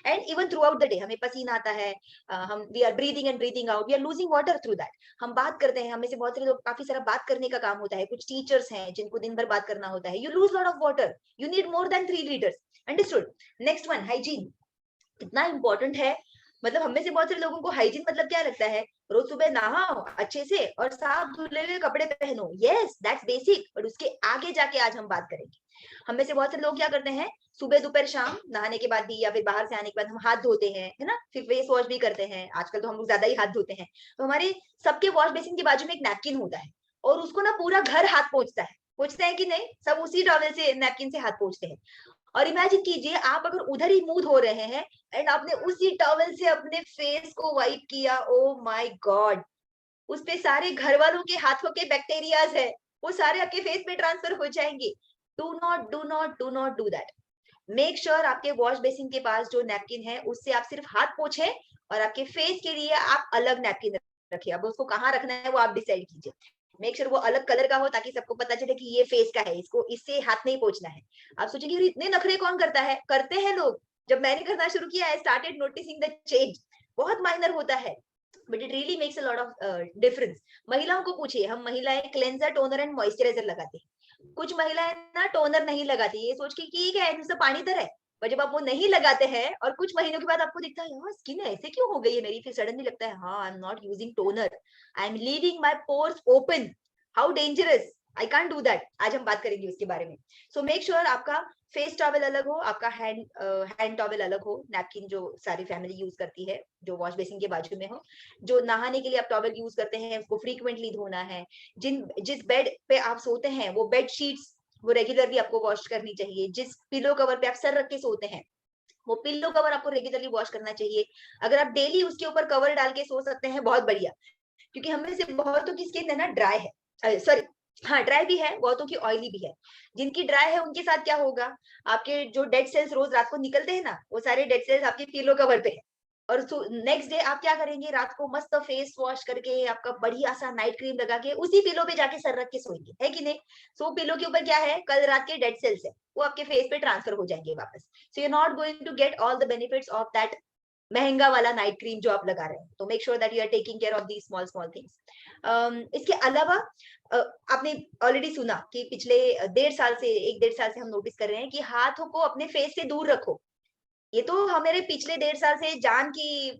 And even throughout the day हमें पसीना आता है, हम we are breathing and breathing out, we are losing water through that. हम बात करते हैं, हमें से बहुत सारे लोग काफी सारा बात करने का काम होता है, कुछ टीचर्स हैं जिनको दिन भर बात करना होता है, you lose lot of water, you need more than 3 litres. Understood. Next one, hygiene कितना इंपॉर्टेंट है। मतलब हमें से बहुत सारे लोगों को हाइजीन मतलब क्या लगता है, रोज सुबह नहाओ अच्छे से और साफ धुले हुए कपड़े पहनो, यस दैट्स बेसिक, बट उसके आगे जाके आज हम बात करेंगे। हमें से बहुत सारे लोग क्या करते हैं, सुबह दोपहर शाम नहाने के बाद भी या फिर बाहर से आने के बाद हम हाथ धोते हैं, है ना, फिर फेस वॉश भी करते हैं, आजकल तो हम लोग ज्यादा ही हाथ धोते हैं। तो हमारे सबके वॉश बेसिन के बाजू में एक नैपकिन होता है और उसको ना पूरा घर हाथ पोंछता है कि नहीं, सब उसी टॉवल से नैपकिन से हाथ पोंछते हैं। और इमेजिन कीजिए आप अगर उधर ही मुंह धो रहे हैं एंड आपने उसी टॉवल से अपने फेस को वाइप किया, ओ माय गॉड, उस पे सारे घर वालों के हाथों के बैक्टीरियाज है, वो सारे आपके फेस में ट्रांसफर हो जाएंगे। Do not do that. Make sure आपके वॉश बेसिन के पास जो नैपकिन है उससे आप सिर्फ हाथ पोछे और आपके फेस के लिए आप अलग नैपकिन रखिए। अब उसको कहाँ रखना है वो आप डिसाइड कीजिए। मेक श्योर वो अलग कलर का हो ताकि सबको पता चले कि ये फेस का है, इसको इससे हाथ नहीं पोछना है। आप सोचेंगे इतने नखरे कौन करता है, करते हैं लोग। जब मैंने करना शुरू किया, I started noticing the change. बहुत माइनर होता है but it really makes a lot of difference. महिलाओं को पूछिए, हम महिलाएं क्लेंजर, टोनर एंड मॉइस्चराइजर लगाते हैं। कुछ महिलाएं ना टोनर नहीं लगाती, ये सोच के कि क्या है जिससे पानी तर है, पर जब आप वो नहीं लगाते हैं और कुछ महीनों के बाद आपको दिखता है यार स्किन ऐसे क्यों हो गई है मेरी, फिर सडनली लगता है हाँ I am not using toner, I am leaving my pores open, how dangerous, I can't do that. आज हम बात करेंगे उसके बारे में। सो मेक श्योर आपका फेस टॉवल अलग हो, आपका हैंड टॉवल अलग हो, नैपकिन जो सारी फैमिली यूज करती है जो वॉश बेसिन के बाजू में हो। जो नहाने के लिए आप टॉवल यूज करते हैं उसको फ्रीक्वेंटली धोना है। जिस बेड पे आप सोते हैं वो बेड शीट्स वो रेगुलरली आपको वॉश करनी चाहिए। जिस पिलो कवर पे आप सर रख के सोते हैं वो पिलो कवर आपको रेगुलरली वॉश करना चाहिए। अगर आप डेली उसके ऊपर कवर डाल के सो सकते हैं बहुत बढ़िया, क्योंकि हमें से बहुतों की स्किन है ना ड्राई है, सॉरी हाँ ड्राई भी है, बहुतों की ऑयली भी है। जिनकी ड्राई है उनके साथ क्या होगा, आपके जो डेड सेल्स रोज रात को निकलते हैं ना, वो सारे डेड सेल्स आपके पिलो कवर पे है। और नेक्स्ट डे आप क्या करेंगे, रात को मस्त फेस वॉश करके आपका बढ़िया सा नाइट क्रीम लगा के उसी पिलो पे जाके सर रख के सोएंगे, है कि नहीं। सो पिलो के ऊपर क्या है, कल रात के डेड सेल्स है, वो आपके फेस पे ट्रांसफर हो जाएंगे वापस। So you not going to get all the benefits of that महंगा वाला नाइट क्रीम जो आप लगा रहे हैं। तो make sure that you are taking care of the small small things. इसके अलावा आपने ऑलरेडी सुना कि पिछले 1.5 साल से 1-1.5 साल से हम नोटिस कर रहे हैं कि हाथों को अपने फेस से दूर रखो। ये तो हमारे पिछले 1.5 साल से जान की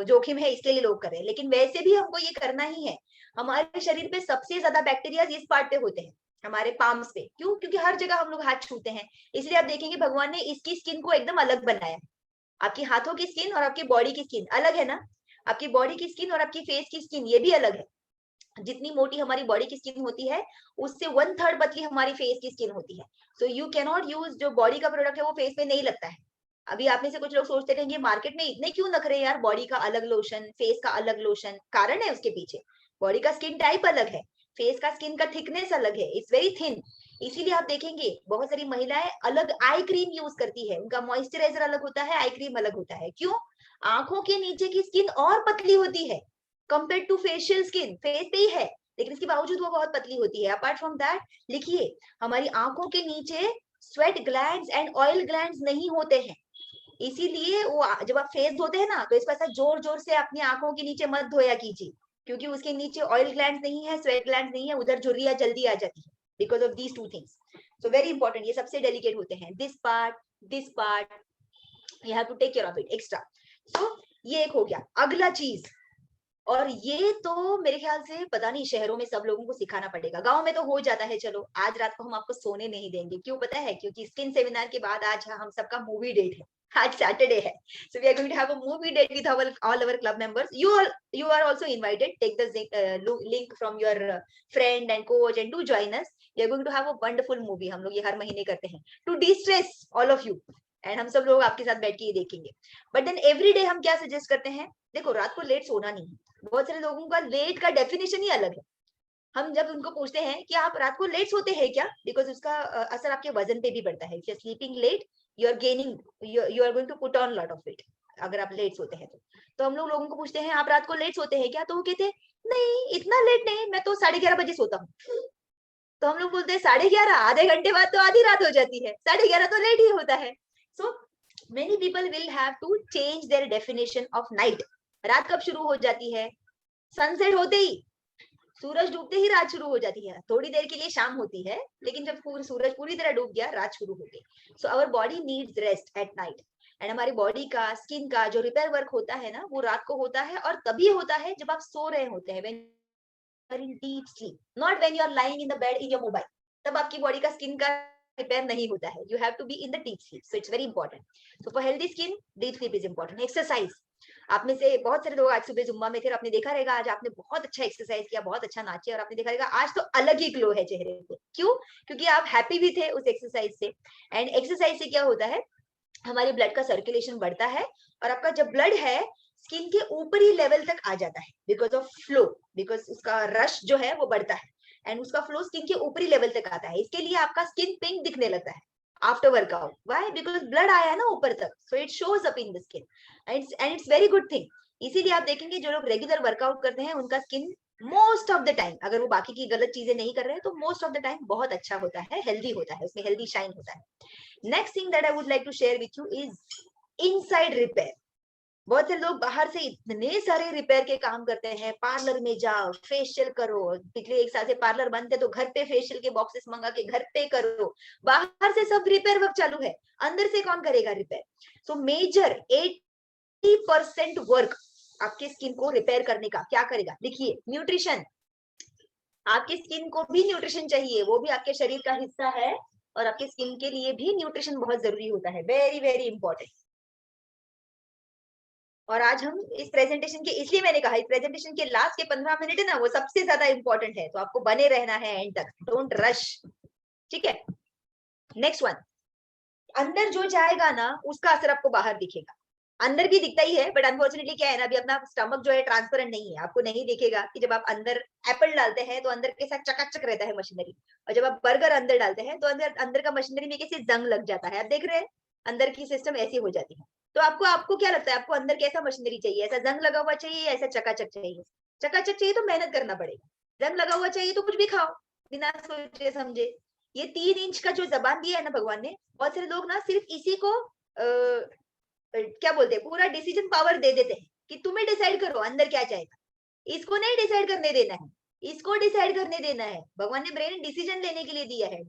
जोखिम है इसके लिए लोग कर रहे हैं, लेकिन वैसे भी हमको ये करना ही है। हमारे शरीर पे सबसे ज्यादा बैक्टीरिया इस पार्ट पे होते हैं, हमारे पाम्स पे। क्यों? क्योंकि हर जगह हम लोग हाथ छूते हैं, इसलिए आप देखेंगे भगवान ने इसकी स्किन को एकदम अलग बनाया। आपकी हाथों की स्किन और आपकी बॉडी की स्किन अलग है ना, आपकी बॉडी की स्किन और आपकी फेस की स्किन ये भी अलग है। जितनी मोटी हमारी बॉडी की स्किन होती है उससे 1/3 पतली हमारी फेस की स्किन होती है। So you can not use जो बॉडी का प्रोडक्ट है वो फेस पे नहीं लगता है। अभी आप में से कुछ लोग सोचते रहेंगे मार्केट में इतने क्यों नखरे यार, बॉडी का अलग लोशन, फेस का अलग लोशन, कारण है उसके पीछे। बॉडी का स्किन टाइप अलग है, फेस का स्किन का थिकनेस अलग है, इट्स वेरी थिन। इसीलिए आप देखेंगे बहुत सारी महिलाएं अलग आई क्रीम यूज करती है, उनका मॉइस्चराइजर अलग होता है, आई क्रीम अलग होता है। क्यों? आंखों के नीचे की स्किन और पतली होती है compare to facial skin, face पे ही है लेकिन इसके बावजूद वो बहुत पतली होती है। अपार्ट फ्रॉम दैट लिखिए, हमारी आंखों के नीचे sweat glands and oil glands नहीं होते हैं, इसीलिए वो जब आप फेस धोते हैं ना तो इसको ऐसा जोर जोर से अपनी आंखों के नीचे मत धोया कीजिए, क्योंकि उसके नीचे ऑयल ग्लैंड्स नहीं है, स्वेट ग्लैंड्स नहीं है, उधर झुर्रियां जल्दी आ जाती है because of these 2 things. So very important, ये सबसे डेलिकेट होते हैं, this part you have to take care of it extra. So ये एक हो गया। अगला चीज, और ये तो मेरे ख्याल से पता नहीं शहरों में सब लोगों को सिखाना पड़ेगा, गांव में तो हो जाता है। चलो आज रात को हम आपको सोने नहीं देंगे, क्यों पता है? क्योंकि स्किन सेमिनार के बाद आज हम सबका मूवी डेट है, आज सैटरडे है। So we are going to have a movie date with all our club members. You are also invited, take the link from your friend and coach and do join us. We are going to have a wonderful movie, हम लोग ये हर महीने करते हैं to distress all of you, and हम सब लोग आपके साथ बैठ के ये देखेंगे। बट देन एवरी डे हम क्या सजेस्ट करते हैं, देखो रात को लेट सोना नहीं है। बहुत सारे लोगों का लेट का डेफिनेशन ही अलग है। हम जब उनको पूछते हैं कि आप रात को लेट सोते हैं क्या, बिकॉज उसका असर आपके वजन पे भी पड़ता है। If you are sleeping late, you are gaining, you are going to put on lot of weight. अगर आप लेट सोते हैं तो हम लोगों को पूछते हैं आप रात को लेट सोते हैं क्या, तो वो कहते हैं नहीं इतना लेट नहीं, मैं तो 11:30 बजे सोता हूँ। तो हम लोग बोलते हैं 11:30, आधे घंटे बाद तो आधी रात हो जाती है, 11:30 तो लेट ही होता है। So many people will have to change their definition of night. रात कब शुरू हो जाती है? सनसेट होते ही, सूरज डूबते ही रात शुरू हो जाती है। थोड़ी देर के लिए शाम होती है, लेकिन जब सूरज पूरी तरह डूब गया रात शुरू हो गई। So our body needs rest at night, and हमारी बॉडी का, स्किन का जो रिपेयर वर्क होता है ना, वो रात को होता है, और तभी होता है जब आप सो रहे होते हैं, when you are in deep sleep, not when you are lying in the bed in your mobile। तब आपकी बॉडी का, स्किन का रिपेयर नहीं होता है। You have to be in the deep sleep, so it's very important. So for healthy skin, deep sleep is important. Exercise, आप में से बहुत सारे लोग आज सुबह जुम्मा में थे, आपने देखा रहेगा आज आपने बहुत अच्छा एक्सरसाइज किया, बहुत अच्छा नाचे, और आपने देखा रहेगा आज तो अलग ही ग्लो है चेहरे पे। क्यों? क्योंकि आप हैप्पी भी थे उस एक्सरसाइज से। एंड एक्सरसाइज से क्या होता है, हमारे ब्लड का सर्कुलेशन बढ़ता है, और आपका जब ब्लड है स्किन के ऊपरी लेवल तक आ जाता है, बिकॉज ऑफ फ्लो, बिकॉज उसका रश जो है वो बढ़ता है, एंड उसका फ्लो स्किन के ऊपरी लेवल तक आता है। इसके लिए आपका स्किन पिंक दिखने लगता है after workout. Why? Because blood आया है ना ऊपर तक, so it shows up in the skin, and it's very good thing. इसीलिए आप देखेंगे जो लोग रेगुलर वर्कआउट करते हैं उनका skin most of the time, अगर वो बाकी की गलत चीजें नहीं कर रहे हैं, तो मोस्ट ऑफ द टाइम बहुत अच्छा होता है, हेल्दी होता है, उसमें हेल्दी शाइन होता है। Next thing that I would like to share with you is inside repair. बहुत से लोग बाहर से इतने सारे रिपेयर के काम करते हैं, पार्लर में जाओ, फेशियल करो, पिछले 1 साल से पार्लर बंद है तो घर पे फेशियल के बॉक्सेस मंगा के घर पे करो, बाहर से सब रिपेयर वर्क चालू है, अंदर से कौन करेगा रिपेयर? सो मेजर 80% वर्क आपके स्किन को रिपेयर करने का क्या करेगा? देखिए, न्यूट्रिशन। आपकी स्किन को भी न्यूट्रिशन चाहिए, वो भी आपके शरीर का हिस्सा है, और आपके स्किन के लिए भी न्यूट्रिशन बहुत जरूरी होता है, वेरी वेरी इंपॉर्टेंट। और आज हम इस प्रेजेंटेशन के, इसलिए मैंने कहा इस प्रेजेंटेशन के लास्ट के 15 मिनट है ना, वो सबसे ज्यादा इंपॉर्टेंट है, तो आपको बने रहना है एंड तक, डोंट रश। ठीक है, नेक्स्ट वन। अंदर जो जाएगा ना उसका असर आपको बाहर दिखेगा। अंदर भी दिखता ही है, बट अनफॉर्चुनेटली क्या है ना, अभी अपना स्टमक जो है ट्रांसपेरेंट नहीं है, आपको नहीं दिखेगा कि जब आप अंदर एप्पल डालते हैं तो अंदर के साथ चकाचक रहता है मशीनरी, और जब आप बर्गर अंदर डालते हैं तो अंदर अंदर का मशीनरी में कैसे जंग लग जाता है, आप देख रहे हैं अंदर की सिस्टम ऐसी हो जाती है। तो आपको आपको क्या लगता है, आपको अंदर कैसा मशीनरी चाहिए? ऐसा जंग लगा हुआ चाहिए या ऐसा चकाचक चाहिए? चकाचक चाहिए तो मेहनत करना पड़ेगा, जंग लगा हुआ चाहिए तो कुछ भी खाओ बिना सोचे समझे। ये 3 इंच का जो जबान दिया है ना भगवान ने, बहुत सारे लोग ना सिर्फ इसी को क्या बोलते हैं, पूरा डिसीजन पावर दे देते हैं कि तुम्हें डिसाइड करो अंदर क्या चाहेगा। इसको नहीं डिसाइड करने देना है, इसको डिसाइड करने देना है। भगवान ने ब्रेन डिसीजन लेने के लिए दिया है,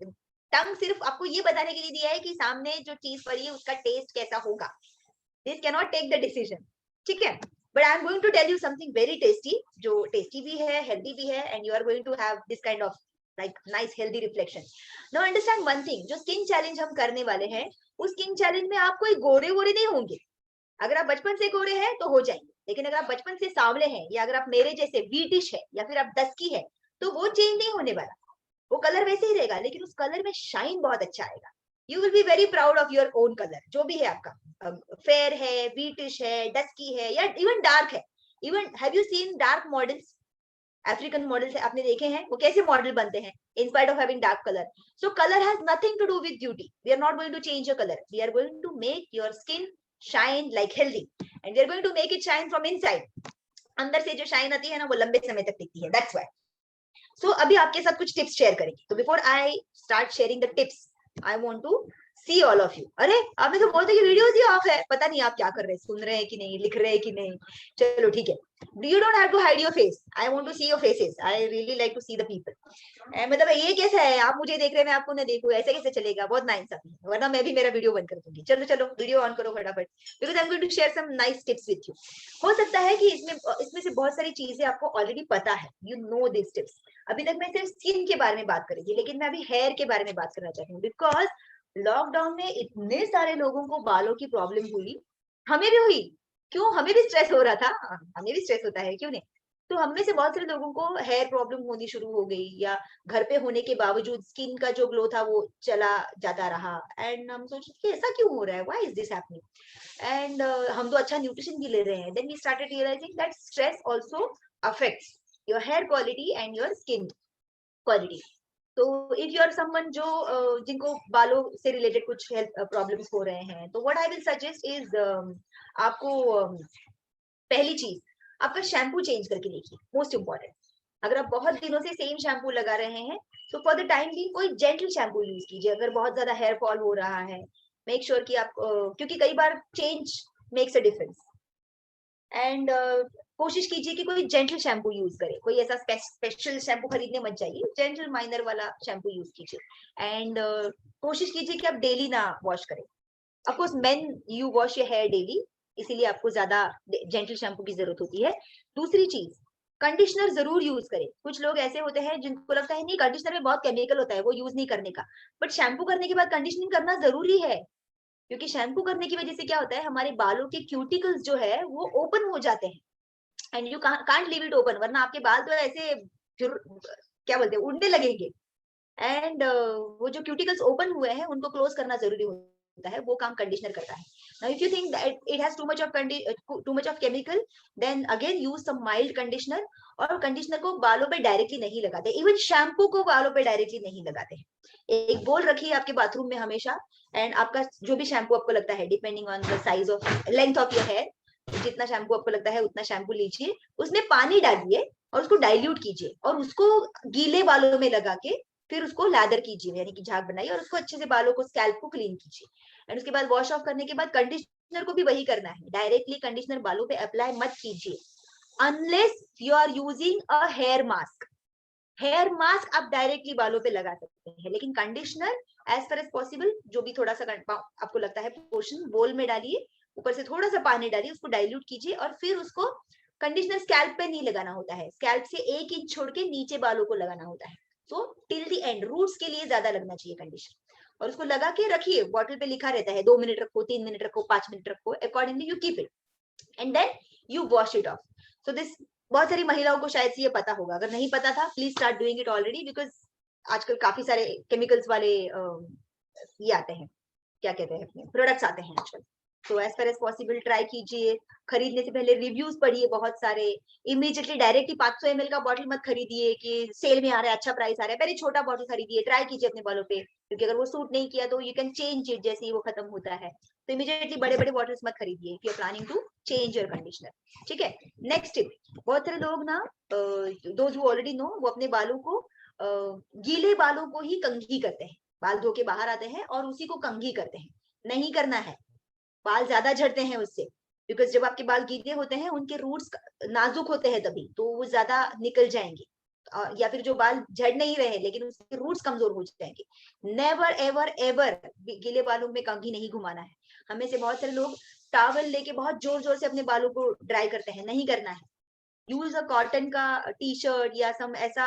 टंग सिर्फ आपको ये बताने के लिए दिया है कि सामने जो चीज पड़ी है उसका टेस्ट कैसा होगा। This can not take the decision, ठीक है। But I am going to tell you something very tasty, जो टेस्टी भी है, हेल्दी भी है, and you are going to have this kind of like nice healthy reflection. Now understand one thing, जो स्किन चैलेंज हम करने वाले हैं, उस स्किन चैलेंज में आप कोई गोरे गोरे नहीं होंगे। अगर आप बचपन से गोरे हैं तो हो जाएंगे, लेकिन अगर आप बचपन से सांवले हैं, या अगर आप मेरे जैसे वीटिश है, या फिर आप डस्की है, तो वो चेंज नहीं होने वाला। वो कलर वैसे ही रहेगा, लेकिन उस कलर में शाइन बहुत अच्छा आएगा। You will be very proud of your own colour, जो भी है आपका, फेयर है, वीटिश है, डस्की है, या इवन डार्क है। Even have you seen dark models? African models आपने देखे हैं, वो कैसे मॉडल बनते हैं in spite of having dark colour. So colour has nothing to do with beauty. We are not going to change your colour, we are going to make your skin shine like healthy, and we are going to make it shine from inside. अंदर से जो शाइन आती है ना, वो लंबे समय तक टिकती है, दैट्स व्हाई। सो अभी आपके साथ कुछ टिप्स शेयर करेंगे, तो before I start sharing the tips, I want to see all of you. अरे आपने तो बोलते कि वीडियोस ही ऑफ है, पता नहीं आप क्या कर रहे हैं, सुन रहे हैं कि नहीं, लिख रहे हैं कि नहीं। चलो ठीक है, you don't have to hide your face, I want to see your faces, I really like to see the people। मतलब ये कैसा है, आप मुझे देख रहे हैं मैं आपको ना देखूं, ऐसे कैसे चलेगा? बहुत नाइंसाफी है, वरना मैं भी मेरा वीडियो बंद कर दूंगी। चलो चलो वीडियो ऑन करो फटाफट, because I am going to share some nice tips with you. हो सकता है कि इसमें से बहुत सारी चीजें आपको ऑलरेडी पता है, यू नो दिस टिप्स। अभी तक मैं सिर्फ स्किन के बारे में बात कर रही थी, लेकिन मैं अभी हेयर के बारे में बात करना चाहती हूँ, बिकॉज लॉकडाउन में इतने सारे लोगों को बालों की प्रॉब्लम हुई, हमें भी हुई। क्यों? हमें भी स्ट्रेस हो रहा था, हमें भी स्ट्रेस होता है, क्यों नहीं? तो हम में से बहुत सारे लोगों को हेयर प्रॉब्लम होनी शुरू हो गई, या घर पे होने के बावजूद स्किन का जो ग्लो था वो चला जाता रहा, एंड हम सोचे कि ऐसा क्यों हो रहा है, why is this happening? And हम तो अच्छा न्यूट्रिशन भी ले रहे हैं। Then we started realising that stress also affects your hair quality and your skin quality. तो इफ यू आर समवन जो जिनको बालों से रिलेटेड कुछ हेल्थ प्रॉब्लम्स हो रहे हैं, तो what I will suggest is आपको पहली चीज आपका शैम्पू चेंज करके देखिए, मोस्ट इंपॉर्टेंट। अगर आप बहुत दिनों से सेम शैम्पू लगा रहे हैं तो फॉर द टाइम भी कोई जेंटल शैम्पू यूज कीजिए। अगर बहुत ज्यादा हेयर फॉल हो रहा है, मेक श्योर कि आप क्योंकि कई बार change makes a difference, and कोशिश कीजिए कि कोई जेंटल शैम्पू यूज करे। कोई ऐसा स्पेशल शैम्पू खरीदने मत जाइए, जेंटल माइनर वाला शैम्पू यूज कीजिए। एंड कोशिश कीजिए कि आप डेली ना वॉश करें। Of course men you wash your hair daily, इसीलिए आपको ज्यादा जेंटल शैम्पू की जरूरत होती है। दूसरी चीज, कंडीशनर जरूर यूज करें। कुछ लोग ऐसे होते हैं जिनको लगता है नहीं कंडीशनर में बहुत केमिकल होता है, वो यूज नहीं करने का, बट शैम्पू करने के बाद कंडीशनिंग करना जरूरी है। क्योंकि शैम्पू करने की वजह से क्या होता है, हमारे बालों के क्यूटिकल्स जो है वो ओपन हो जाते हैं, and you can't leave it open, वरना आपके बाल तो ऐसे क्या बोलते हैं, उड़ने लगेंगे। एंड वो जो क्यूटिकल्स ओपन हुए हैं उनको क्लोज करना जरूरी होता है, वो काम कंडीशनर करता है। Now if you think that it has too much of chemical, then again use some mild conditioner. और कंडीशनर को बालों पे डायरेक्टली नहीं लगाते, इवन शैम्पू को बालों पे डायरेक्टली नहीं लगाते हैं। एक बोल रखिए आपके बाथरूम में हमेशा, एंड आपका जो भी शैम्पू आपको लगता है, depending on the size of length of your hair, जितना शैम्पू आपको लगता है उतना शैम्पू लीजिए, उसमें पानी डालिए और उसको डाइल्यूट कीजिए और उसको गीले बालों में लगा के फिर उसको लैदर कीजिए, यानी कि झाग बनाइए और उसको अच्छे से बालों को, स्कैल्प को क्लीन कीजिए। एंड उसके बाद वॉश ऑफ करने के बाद कंडीशनर को भी वही करना है, डायरेक्टली कंडीशनर बालों पे अप्लाई मत कीजिए unless you are using a hair mask. Hair mask आप डायरेक्टली बालों पे लगा सकते हैं, लेकिन conditioner as far as possible जो भी थोड़ा सा आपको लगता है पोर्शन बोल में डालिए, ऊपर से थोड़ा सा पानी डालिए, उसको डाइल्यूट कीजिए और फिर उसको, कंडीशनर स्कैल्प पे नहीं लगाना होता है, स्कैल्प से 1 इंच छोड़ के नीचे बालों को लगाना होता है। So till the end, roots के लिए ज्यादा लगना चाहिए कंडीशनर। और उसको लगा के रखिए, बॉटल पे लिखा रहता है 2 मिनट रखो, 3 मिनट रखो, 5 मिनट रखो, accordingly you keep it and then you wash it off. So this, बहुत सारी महिलाओं को शायद से ये पता होगा, अगर नहीं पता था please start doing it already, because आजकल काफी सारे केमिकल्स वाले ये आते हैं, क्या कहते हैं, अपने प्रोडक्ट्स आते हैं आजकल। तो as far as possible try कीजिए। खरीदने से पहले रिव्यूज पढ़िए बहुत सारे। इमीडिएटली डायरेक्टली 500 ml का बॉटल मत खरीदिए कि सेल में आ रहा है, अच्छा प्राइस आ रहा है, पहले छोटा बॉटल खरीदिए, ट्राई कीजिए अपने बालों पे, क्योंकि अगर वो सूट नहीं किया तो यू कैन चेंज इट जैसे ही वो खत्म होता है। तो इमीडिएटली बड़े बड़े बॉटल्स मत खरीदिए if you are planning to change your conditioner, ठीक है। नेक्स्ट टिप, बहुत सारे लोग ना, दोज हु ऑलरेडी नो, वो अपने बालों को गीले बालों को ही कंघी करते हैं, बाल धो के बाहर आते हैं और उसी को कंघी करते हैं। नहीं करना है, बाल ज्यादा झड़ते हैं उससे, बिकॉज जब आपके बाल गीले होते हैं उनके रूट्स नाजुक होते हैं, तभी तो वो ज्यादा निकल जाएंगे, या फिर जो बाल झड़ नहीं रहे लेकिन उसके रूट्स कमजोर हो जाएंगे। नेवर एवर एवर गीले बालों में कंघी नहीं घुमाना है। हमें से बहुत सारे लोग टॉवल लेके बहुत जोर जोर से अपने बालों को ड्राई करते हैं, नहीं करना है। यूज अ कॉटन का टी शर्ट या सम ऐसा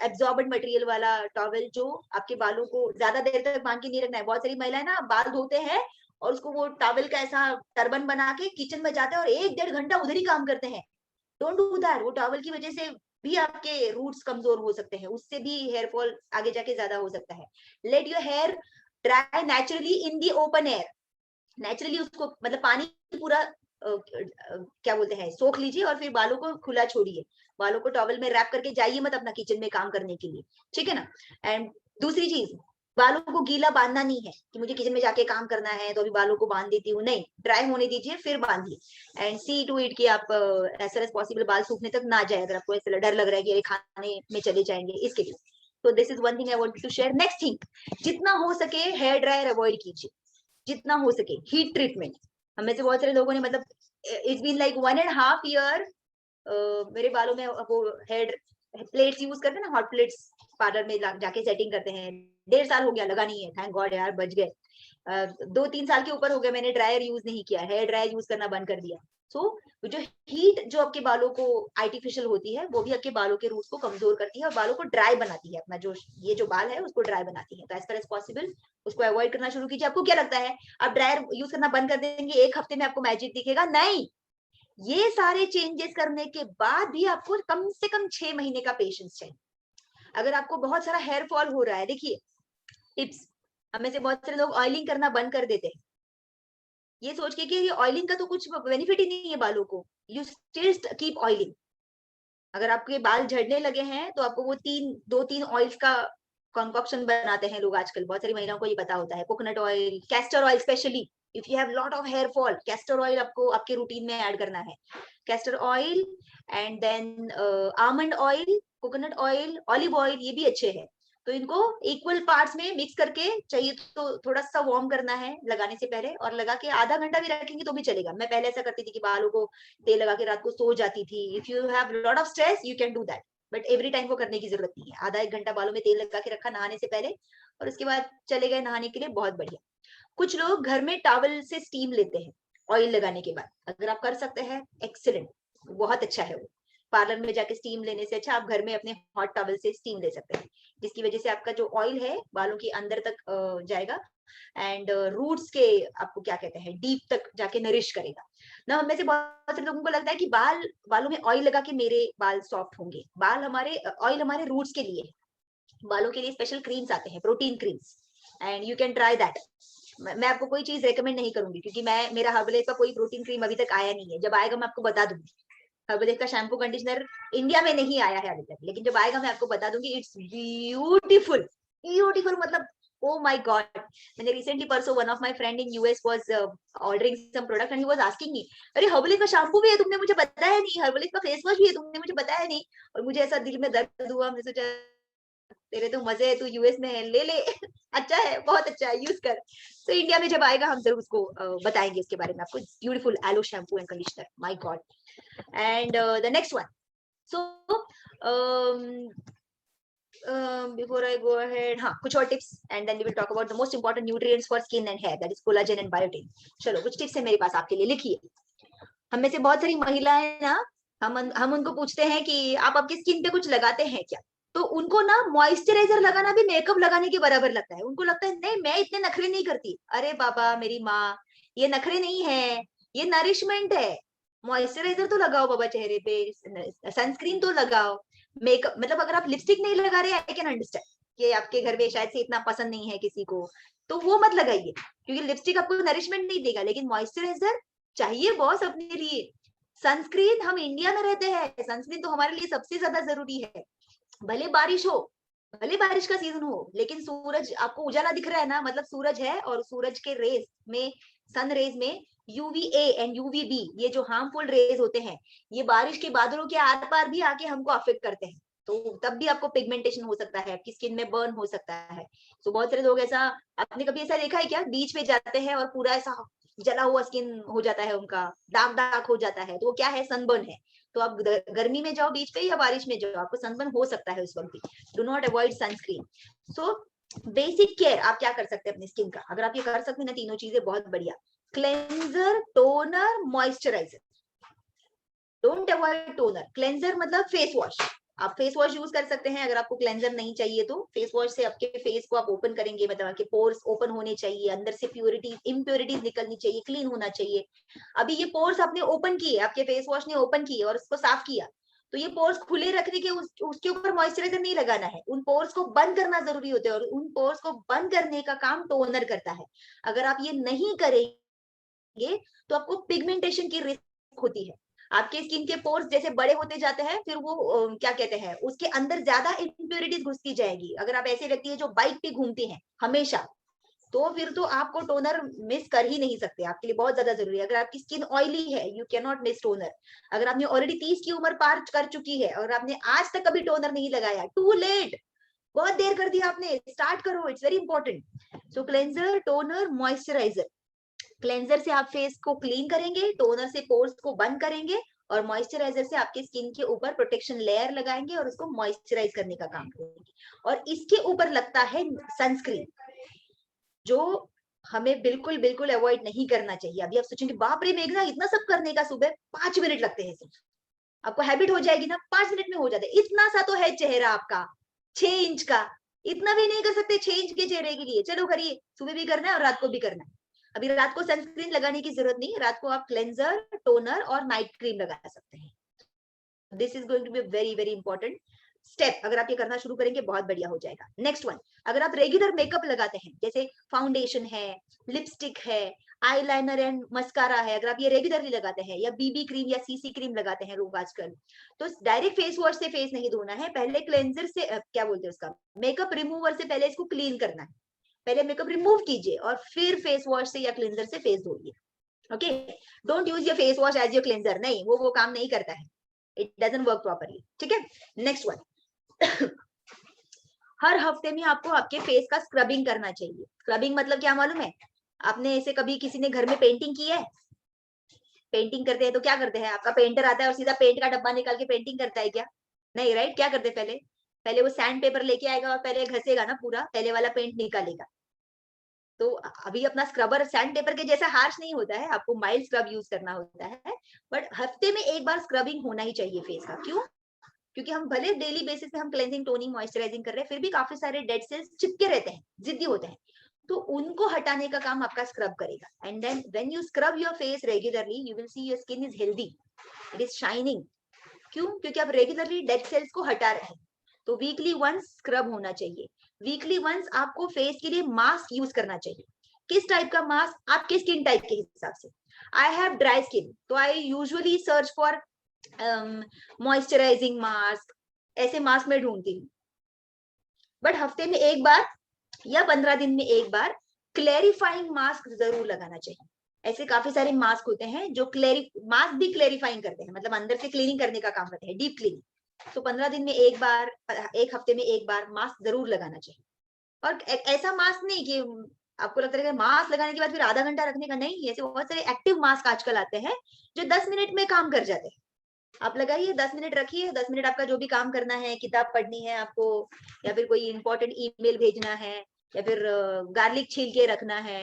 एब्जॉर्बेंट मटेरियल वाला टॉवल जो आपके बालों को ज्यादा देर तक बांध के नहीं रखना है। बहुत सारी महिलाएं ना बाल धोते हैं और उसको वो टॉवल का ऐसा टर्बन बना के किचन में जाते हैं और 1-1.5 घंटा उधर ही काम करते हैं। Don't do that. वो टॉवल की वजह से भी आपके रूट्स कमजोर हो सकते हैं, उससे भी हेयर फॉल आगे जाके ज्यादा हो सकता है। Let your hair dry naturally in the open air. Naturally उसको मतलब पानी पूरा क्या बोलते हैं, सोख लीजिए और फिर बालों को खुला छोड़िए। बालों को टॉवल में रैप करके जाइए मत अपना किचन में काम करने के लिए, ठीक है ना। एंड दूसरी चीज, बालों को गीला बांधना नहीं है कि मुझे किचन में जाके काम करना है तो अभी बालों को बांध देती हूँ, नहीं, ड्राई होने दीजिए फिर बांधिए। एंड सी टू इट कि आप एज फार एज पॉसिबल बाल सूखने तक ना जाए, अगर आपको ऐसा डर लग रहा है कि खाने में चले जाएंगे इसके लिए। तो this is one thing I want to share. Next thing, जितना हो सके हेयर ड्रायर अवॉइड कीजिए, जितना हो सके। हीट ट्रीटमेंट, हमें से बहुत सारे लोगों ने, मतलब इट्स बीन लाइक 1.5 year मेरे बालों में वो हेयर प्लेट्स यूज करते हैं ना, हॉट प्लेट्स, पार्लर में जाके सेटिंग करते हैं। 1.5 साल हो गया, लगा नहीं है, थैंक गॉड यार बच गए। 2-3 साल के ऊपर हो गए मैंने ड्रायर यूज नहीं किया, हेयर ड्रायर यूज करना बंद कर दिया। सो जो हीट जो आपके बालों को आर्टिफिशियल होती है वो भी आपके बालों के रूट्स को कमजोर करती है और बालों को ड्राई बनाती है। अपना जो ये जो बाल है उसको ड्राई बनाती है। तो एज फार एज पॉसिबल उसको अवॉइड करना शुरू कीजिए। आपको क्या लगता है आप ड्रायर यूज करना बंद कर देंगे 1 हफ्ते में आपको मैजिक दिखेगा? नहीं, ये सारे चेंजेस करने के बाद भी आपको कम से कम 6 महीने का पेशेंस चाहिए। अगर आपको बहुत सारा हेयर फॉल हो रहा है, देखिए टिप्स, हमें से बहुत सारे लोग ऑयलिंग करना बंद कर देते हैं, ये सोच के कि ये ऑयलिंग का तो कुछ बेनिफिट ही नहीं है बालों को। You still keep oiling. अगर आपके बाल झड़ने लगे हैं तो आपको वो 2-3 ऑयल्स का कॉन्कॉक्शन बनाते हैं लोग आजकल, बहुत सारी महिलाओं को ये पता होता है, coconut oil, castor oil, specially if you have lot of hair fall, castor oil आपको आपके रूटीन में ऐड करना है। Castor oil and then almond oil, coconut oil, olive oil, ये भी अच्छे हैं। तो इनको इक्वल पार्ट्स में मिक्स करके, चाहिए तो थोड़ा सा वार्म करना है लगाने से पहले, और लगा के आधा घंटा भी रखेंगे तो भी चलेगा। मैं पहले ऐसा करती थी कि बालों को तेल लगा के रात को सो जाती थी। If you have lot of stress you can do that, but every time वो करने की जरूरत नहीं है। आधा एक घंटा बालों में तेल लगा के रखा नहाने से पहले, और उसके बाद चले गए नहाने के लिए, बहुत बढ़िया। कुछ लोग घर में टॉवल से स्टीम लेते हैं ऑयल लगाने के बाद, अगर आप कर सकते हैं एक्सीलेंट, बहुत अच्छा है वो। पार्लर में जाके स्टीम लेने से अच्छा आप घर में अपने हॉट टॉवल से स्टीम ले सकते हैं, जिसकी वजह से आपका जो ऑयल है बालों के अंदर तक जाएगा, एंड रूट्स के, आपको क्या कहते हैं, डीप तक जाके नरिश करेगा ना। हम में से बहुत सारे लोगों को लगता है कि बालों में ऑयल लगा के मेरे बाल सॉफ्ट होंगे। बाल हमारे ऑयल हमारे रूट्स के लिए है। बालों के लिए स्पेशल क्रीम्स आते हैं, protein creams, and you can try that. मैं आपको कोई चीज रेकमेंड नहीं करूंगी, क्योंकि मेरा हर्बलेज का कोई प्रोटीन क्रीम अभी तक आया नहीं है। जब आएगा मैं आपको बता दूंगी। हर्बलेज का शैम्पू कंडीशनर इंडिया में नहीं आया है अभी तक, लेकिन जब आएगा मैं आपको बता दूंगी। इट्स ब्यूटीफुल, ब्यूटीफुल, मतलब ओ माय गॉड। मैंने रिसेंटली परसों one of my friend in US was ordering some product and he was asking me, अरे हर्बलेज का शैम्पू भी है, तुमने मुझे बताया नहीं, हर्बलेज का फेस वॉश भी है, तुमने मुझे बताया नहीं। और मुझे ऐसा दिल में दर्द हुआ, मैंने सोचा तेरे तो मजे है, तू यूएस में है, ले ले अच्छा है, बहुत अच्छा है, यूज कर। तो इंडिया में जब आएगा हम जरूर उसको बताएंगे उसके बारे में आपको। Beautiful aloe shampoo and conditioner, my God. And the next one, so before I go ahead, हाँ कुछ और tips and then we will talk about the most important nutrients for skin and hair, that is collagen and biotin. चलो कुछ टिप्स है मेरे पास आपके लिए, लिखिए। हम में से बहुत सारी महिलाएं ना, हम उनको पूछते हैं कि आप आपकी स्किन पे कुछ लगाते हैं क्या, तो उनको ना मॉइस्चराइजर लगाना भी मेकअप लगाने के बराबर लगता है। उनको लगता है नहीं मैं इतने नखरे नहीं करती। अरे बाबा मेरी माँ, ये नखरे नहीं है, ये नरिशमेंट है। मॉइस्चराइजर तो लगाओ बाबा चेहरे पे, सनस्क्रीन तो लगाओ। मेकअप मतलब अगर आप लिपस्टिक नहीं लगा रहे, आई कैन अंडरस्टैंड कि आपके घर में शायद से इतना पसंद नहीं है किसी को, तो वो मत लगाइए, क्योंकि लिपस्टिक आपको नरिशमेंट नहीं देगा, लेकिन मॉइस्चराइजर चाहिए बॉस अपने लिए। सनस्क्रीन, हम इंडिया में रहते हैं, सनस्क्रीन तो हमारे लिए सबसे ज्यादा जरूरी है। भले बारिश हो, भले बारिश का सीजन हो, लेकिन सूरज आपको उजाला दिख रहा है ना, मतलब सूरज है, और सूरज के रेज में, सन रेज में यूवीए एंड यूवीबी, ये जो हार्मफुल रेज होते हैं, ये बारिश के बादलों के आर पार भी आके हमको अफेक्ट करते हैं। तो तब भी आपको पिगमेंटेशन हो सकता है, आपकी स्किन में बर्न हो सकता है। तो बहुत सारे लोग ऐसा, आपने कभी ऐसा देखा है क्या, बीच पे जाते हैं और पूरा ऐसा जला हुआ स्किन हो जाता है उनका, दाग दाग हो जाता है, तो वो क्या है, सनबर्न है। तो आप गर्मी में जाओ बीच पे या बारिश में जाओ, आपको सनबर्न हो सकता है उस वक्त भी। Do not avoid sunscreen. So basic care आप क्या कर सकते हैं अपनी स्किन का, अगर आप ये कर सकते हैं ना तीनों चीजें, बहुत बढ़िया। Cleanser, toner, moisturiser. Don't avoid toner. Cleanser मतलब फेस वॉश, आप फेस वॉश यूज कर सकते हैं। अगर आपको क्लेंजर नहीं चाहिए तो फेस वॉश से आपके फेस को आप ओपन करेंगे, मतलब आपके पोर्स ओपन होने चाहिए, अंदर से प्योरिटीज इम्प्योरिटीज निकलनी चाहिए, क्लीन होना चाहिए। अभी ये पोर्स आपने ओपन किए, आपके फेस वॉश ने ओपन किए और उसको साफ किया, तो ये पोर्स खुले रखने के उसके ऊपर मॉइस्चराइजर नहीं लगाना है, उन पोर्स को बंद करना जरूरी होता है, और उन पोर्स को बंद करने का काम टोनर करता है। अगर आप ये नहीं करेंगे तो आपको पिगमेंटेशन की रिस्क होती है। आपके स्किन के पोर्स जैसे बड़े होते जाते हैं, फिर वो क्या कहते हैं, उसके अंदर ज्यादा इम्प्योरिटीज घुसती जाएगी। अगर आप ऐसे व्यक्ति है जो बाइक पे घूमते हैं हमेशा, तो फिर तो आपको टोनर मिस कर ही नहीं सकते, आपके लिए बहुत ज्यादा जरूरी है। अगर आपकी स्किन ऑयली है, you can not miss toner. अगर आपने ऑलरेडी 30 की उम्र पार कर चुकी है और आपने आज तक कभी टोनर नहीं लगाया, टू लेट, बहुत देर कर दिया आपने, स्टार्ट करो, it's very important. So cleanser, toner, moisturiser. Cleanser से आप फेस को क्लीन करेंगे, टोनर से पोर्स को बंद करेंगे, और मॉइस्चराइजर से आपके स्किन के ऊपर प्रोटेक्शन लेयर लगाएंगे और उसको मॉइस्चराइज करने का काम करेंगे। और इसके ऊपर लगता है सनस्क्रीन, जो हमें बिल्कुल बिल्कुल अवॉइड नहीं करना चाहिए। अभी आप सोचेंगे बाप रे मेघना, इतना सब करने का, सुबह 5 मिनट लगते हैं सिर्फ, आपको हैबिट हो जाएगी ना, 5 मिनट में हो जाता है। इतना सा तो है चेहरा आपका 6 इंच का, इतना भी नहीं कर सकते 6 इंच के चेहरे के लिए, चलो करिए, सुबह भी करना है और रात को भी करना है। अभी रात को सनस्क्रीन लगाने की जरूरत नहीं, रात को आप क्लेंजर, टोनर और नाइट क्रीम लगा सकते हैं। This is going to be very very important step. अगर आप ये करना शुरू करेंगे बहुत बढ़िया हो जाएगा। नेक्स्ट वन, अगर आप रेगुलर मेकअप लगाते हैं, जैसे फाउंडेशन है, लिपस्टिक है, आईलाइनर एंड मस्कारा है, अगर आप ये रेगुलरली लगाते हैं, या बीबी क्रीम या सीसी क्रीम लगाते हैं लोग आजकल, तो डायरेक्ट फेस वॉश से फेस नहीं धोना है, पहले क्लेंजर से क्या बोलते हैं उसका, मेकअप रिमूवर से पहले इसको क्लीन करना है। पहले मेकअप रिमूव कीजिए और फिर फेस वॉश से या क्लेंजर से फेस धोइए। Okay, don't use your face wash as your cleanser, नहीं, वो काम नहीं करता है, इट डजंट वर्क प्रॉपरली। ठीक है, नेक्स्ट वन। हर हफ्ते में आपको आपके फेस का स्क्रबिंग करना चाहिए। स्क्रबिंग मतलब क्या मालूम है? आपने ऐसे कभी किसी ने घर में पेंटिंग की है? पेंटिंग करते हैं तो क्या करते हैं, आपका पेंटर आता है और सीधा पेंट का डब्बा निकाल के पेंटिंग करता है क्या? नहीं, राइट? क्या करते हैं पहले? पहले वो सैंड पेपर लेके आएगा और पहले घसेगा ना, पूरा पहले वाला पेंट निकालेगा। तो अभी अपना स्क्रबर सैंड पेपर के जैसा हार्श नहीं होता है, आपको माइल्ड स्क्रब यूज करना होता है, बट हफ्ते में एक बार स्क्रबिंग होना ही चाहिए फेस का। क्यों? क्योंकि हम भले डेली बेसिस पे हम क्लेंजिंग, टोनिंग, मॉइस्चराइजिंग कर रहे हैं, फिर भी काफी सारे डेड सेल्स चिपके रहते हैं, जिद्दी होते हैं, तो उनको हटाने का काम आपका स्क्रब करेगा। And then when you scrub your face regularly, you will see your skin is healthy, it is shining. क्यों? क्योंकि आप रेगुलरली डेड सेल्स को हटा रहे हैं। तो वीकली वंस स्क्रब होना चाहिए। वीकली वंस आपको फेस के लिए मास्क यूज करना चाहिए। किस टाइप का मास्क? आपके स्किन टाइप के हिसाब से। आई हैव ड्राई स्किन, तो I usually search for moisturising mask, ऐसे मास्क में ढूंढती हूँ। बट हफ्ते में एक बार या 15 दिन में एक बार क्लेरिफाइंग मास्क जरूर लगाना चाहिए। ऐसे काफी सारे मास्क होते हैं जो मास्क भी क्लेरिफाइंग करते हैं, मतलब अंदर से क्लीनिंग करने का काम करते हैं, डीप क्लीनिंग। तो 15 दिन में एक बार, एक हफ्ते में एक बार मास्क जरूर लगाना चाहिए। और ऐसा मास्क नहीं कि आपको लगता है कि मास्क लगाने के बाद फिर आधा घंटा रखने का, नहीं। ऐसे बहुत सारे एक्टिव मास्क आजकल आते हैं जो 10 मिनट में काम कर जाते हैं। आप लगाइए, 10 मिनट रखिए, 10 मिनट आपका जो भी काम करना है, किताब पढ़नी है आपको, या फिर कोई इंपॉर्टेंट ईमेल भेजना है, या फिर गार्लिक छील के रखना है,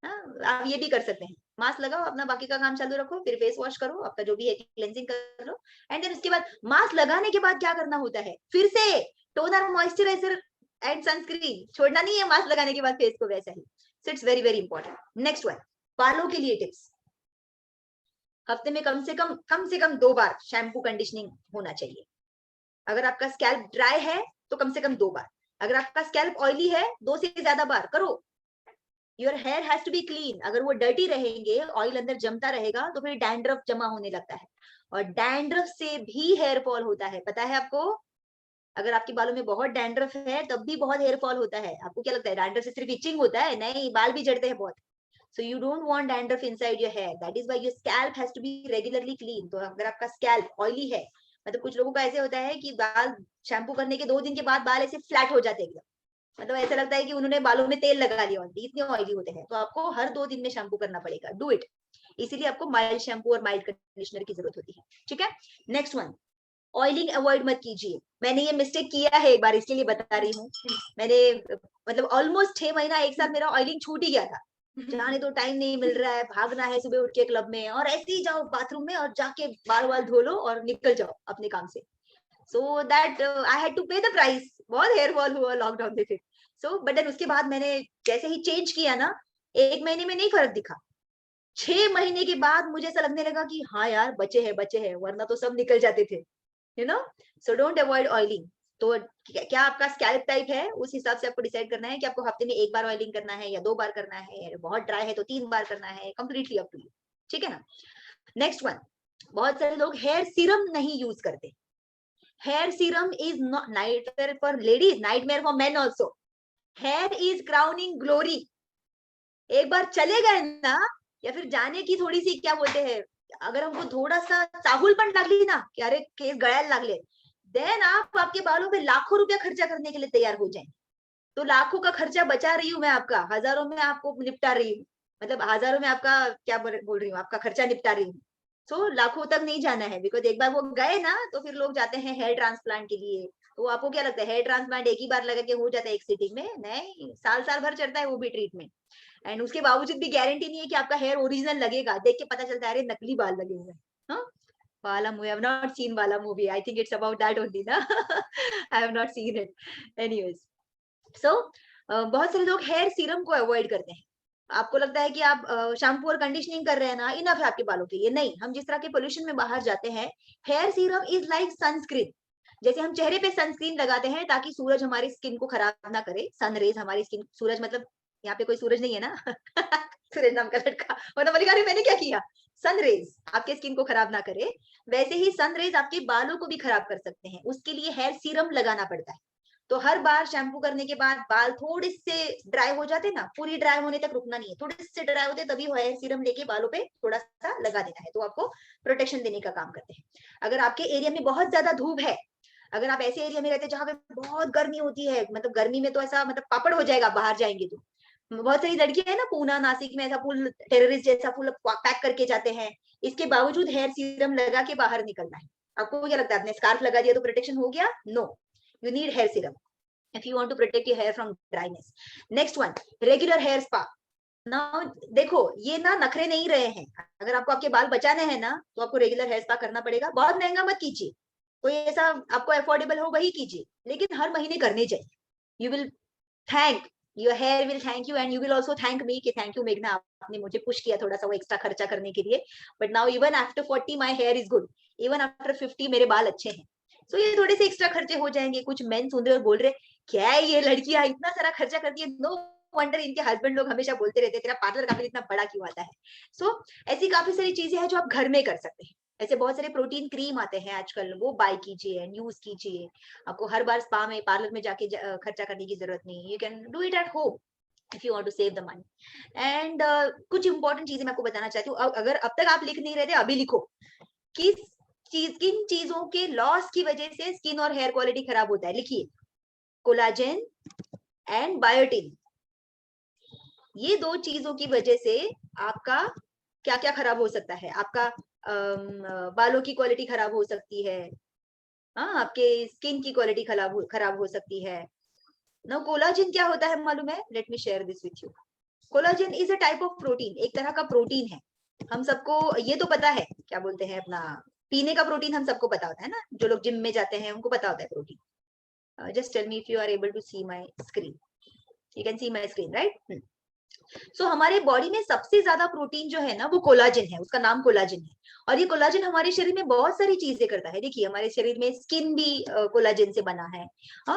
आप ये भी कर सकते हैं। मास्क लगाओ, अपना बाकी का काम चालू रखो, फिर फेस वॉश करो, आपका जो भी है क्लेंजिंग कर लो। एंड देन उसके बाद मास्क लगाने के बाद क्या करना होता है, फिर से टोनर, मॉइस्चराइजर एंड सनस्क्रीन छोड़ना नहीं है मास्क लगाने के बाद फेस को वैसा ही। So it's very very important. Next one, बालों के लिए टिप्स। हफ्ते में कम से कम 2 बार शैम्पू कंडीशनिंग होना चाहिए। अगर आपका स्कैल्प ड्राई है तो कम से कम 2 बार। अगर आपका स्कैल्प ऑयली है, 2 से ज्यादा बार करो। Your hair has to be clean. अगर वो डर्टी रहेंगे, ऑयल अंदर जमता रहेगा, तो फिर डैंड्रफ जमा होने लगता है, और डैंड्रफ से भी हेयर फॉल होता है, पता है आपको? अगर आपके बालों में बहुत डैंड्रफ है तब भी बहुत हेयर फॉल होता है। आपको क्या लगता है डैंड्रफ से सिर्फ इचिंग होता है? नहीं, बाल भी झड़ते हैं बहुत। So you don't want dandruff inside your hair. That is why your scalp has to be regularly clean. तो अगर आपका scalp oily है, मतलब कुछ लोगों का ऐसे होता है कि बाल शैम्पू करने के 2 दिन के बाद बाल ऐसे फ्लैट हो जाते हैं एकदम, मतलब ऐसा लगता है कि उन्होंने बालों में तेल लगा लिया, इतने ऑयली होते हैं। तो आपको हर 2 दिन में शैम्पू करना पड़ेगा, डू इट। इसीलिए आपको माइल्ड शैम्पू और माइल्ड कंडीशनर की जरूरत होती है। ठीक है, नेक्स्ट वन, ऑयलिंग अवॉइड मत कीजिए। मैंने ये मिस्टेक किया है एक बार, इसके लिए बता रही हूँ। मैंने मतलब ऑलमोस्ट 6 महीना, 1 साल मेरा ऑयलिंग छूट ही गया था। जाने तो टाइम नहीं मिल रहा है, भागना है सुबह उठ के क्लब में, और ऐसे ही जाओ बाथरूम में और जाके बाल वाल धो लो और निकल जाओ अपने काम से। So that I had to pay the price. बहुत हेयर फॉल हुआ लॉकडाउन में फिर। सो बट देन उसके बाद मैंने जैसे ही चेंज किया ना, 1 महीने में नहीं फर्क दिखा। 6 महीने के बाद मुझे ऐसा लगने लगा कि हाँ यार, बचे हैं, वरना तो सब निकल जाते थे। You know, so don't avoid oiling. तो क्या आपका स्कैल्प टाइप है, उस हिसाब से आपको डिसाइड करना है कि आपको हफ्ते में 1 बार ऑयलिंग करना है या 2 बार करना है, बहुत ड्राई है तो 3 बार करना है, कंप्लीटली अप टू यू। ठीक है ना? नेक्स्ट वन, बहुत सारे लोग हेयर सीरम नहीं यूज करते। Hair serum is not nightmare for ladies, nightmare for men also. Hair is crowning glory. एक बार चले गए ना, या फिर जाने की थोड़ी सी क्या बोलते हैं, अगर हमको थोड़ा सा चाहुलपन लागली ना कि अरे केस गळायला लागले, देन आप आपके बालों पे लाखों रुपया खर्चा करने के लिए तैयार हो जाएं। तो लाखों का खर्चा बचा रही हूँ मैं आपका, हजारों में आपको निपटा रही हूँ। मतलब हजारों में आपका क्या बोल रही हूँ, आपका खर्चा निपटा रही हूँ। सो लाखों तक नहीं जाना है, बिकॉज एक बार वो गए ना तो फिर लोग जाते हैं हेयर ट्रांसप्लांट के लिए। तो आपको क्या लगता है हेयर ट्रांसप्लांट एक ही बार लगा के हो जाता है एक सिटिंग में? नहीं, साल साल भर चलता है वो भी ट्रीटमेंट। एंड उसके बावजूद भी गारंटी नहीं है कि आपका हेयर ओरिजिनल लगेगा। देख के पता चलता है अरे नकली बाल लगे हुए हैं। हाँ, Bala movie. I've not seen Bala movie. I think it's about that only, na? I have not seen it. Anyways, so बहुत सारे लोग हेयर सीरम को अवॉइड करते हैं। आपको लगता है कि आप शैम्पू और कंडीशनिंग कर रहे हैं ना, इनफ है आपके बालों के लिए। नहीं, हम जिस तरह के पोल्यूशन में बाहर जाते हैं, hair serum is like sunscreen. जैसे हम चेहरे पे सनस्क्रीन लगाते हैं ताकि सूरज हमारी स्किन को खराब ना करे, सन रेज हमारी स्किन, सूरज मतलब यहाँ पे कोई सूरज नहीं है ना सुरेश नाम का लड़का, मतलब बोलेगा अरे मैंने क्या किया। सन रेज आपके स्किन को खराब ना करे, वैसे ही सन रेज आपके बालों को भी खराब कर सकते हैं। उसके लिए हेयर सीरम लगाना पड़ता है। तो हर बार शैम्पू करने के बाद बाल थोड़े से ड्राई हो जाते ना, पूरी ड्राई होने तक रुकना नहीं है, थोड़े से ड्राई होते तभी हेयर सीरम लेके बालों पे थोड़ा सा लगा देना है, तो आपको प्रोटेक्शन देने का काम करते हैं। अगर आपके एरिया में बहुत ज्यादा धूप है, अगर आप ऐसे एरिया में रहते हैं जहाँ पे बहुत गर्मी होती है, मतलब गर्मी में तो ऐसा मतलब पापड़ हो जाएगा बाहर जाएंगे तो, बहुत सारी लड़कियां है ना पूना नासिक में ऐसा फुल टेररिस्ट जैसा फुल पैक करके जाते हैं, इसके बावजूद हेयर सीरम लगा के बाहर निकलना है। आपको क्या लगता है आपने स्कार्फ लगा दिया तो प्रोटेक्शन हो गया? No, you need hair serum if you want to protect your hair from dryness. Next one, regular hair spa. Now देखो ये ना नखरे नहीं रहे हैं, अगर आपको आपके बाल बचाने हैं ना तो आपको रेगुलर हेयर स्पा करना पड़ेगा। बहुत महंगा मत कीजिए, कोई ऐसा आपको अफोर्डेबल हो वही कीजिए, लेकिन हर महीने करने चाहिए। You will thank your hair will thank you and you will also thank me कि थैंक यू मेघना, आपने मुझे पुश किया थोड़ा सा वो एक्स्ट्रा खर्चा करने के लिए। But now even after 40 my here is good, even after 50 मेरे बाल अच्छे हैं। सो ये थोड़े से एक्स्ट्रा खर्चे हो जाएंगे। कुछ मेन सुन रहे और बोल रहे क्या है ये लड़कियां इतना सारा खर्चा करती है, नो वंडर इनके हस्बैंड लोग हमेशा बोलते रहते हैं तेरा पार्लर का बिल इतना बड़ा क्यों आता है। सो ऐसी काफी सारी चीजें हैं जो आप घर में कर सकते हैं। ऐसे बहुत सारे प्रोटीन क्रीम आते हैं आजकल, वो बाय कीजिए एंड यूज कीजिए। आपको हर बार स्पा में पार्लर में जाके खर्चा करने की जरूरत नहीं, you can do it at home if you want to save the money. And कुछ इंपॉर्टेंट चीजें मैं आपको बताना चाहती हूँ, अगर अब तक आप लिख नहीं रहे थे अभी लिखो। किस किन चीजों के लॉस की वजह से स्किन और हेयर क्वालिटी खराब होता है, लिखिए। कोलाजेन एंड बायोटिन, ये दो चीजों की वजह से आपका क्या क्या खराब हो सकता है। आपका बालों की क्वालिटी खराब हो सकती है, हाँ आपके स्किन की क्वालिटी खराब हो सकती है। ना कोलाजन क्या होता है मालूम है? Let me share this with you. Collagen is a type of protein, एक तरह का प्रोटीन है। हम सबको ये तो पता है, क्या बोलते हैं अपना पीने का प्रोटीन हम सबको पता होता है ना, जो लोग जिम में जाते हैं उनको पता होता है protein. Just tell me if you are able to see my screen, you can see my screen right. सो हमारे बॉडी में सबसे ज्यादा प्रोटीन जो है ना वो कोलाजन है, उसका नाम कोलाजन है। और ये कोलाजन हमारे शरीर में बहुत सारी चीजें करता है। देखिए हमारे शरीर में स्किन भी कोलाजन से बना है,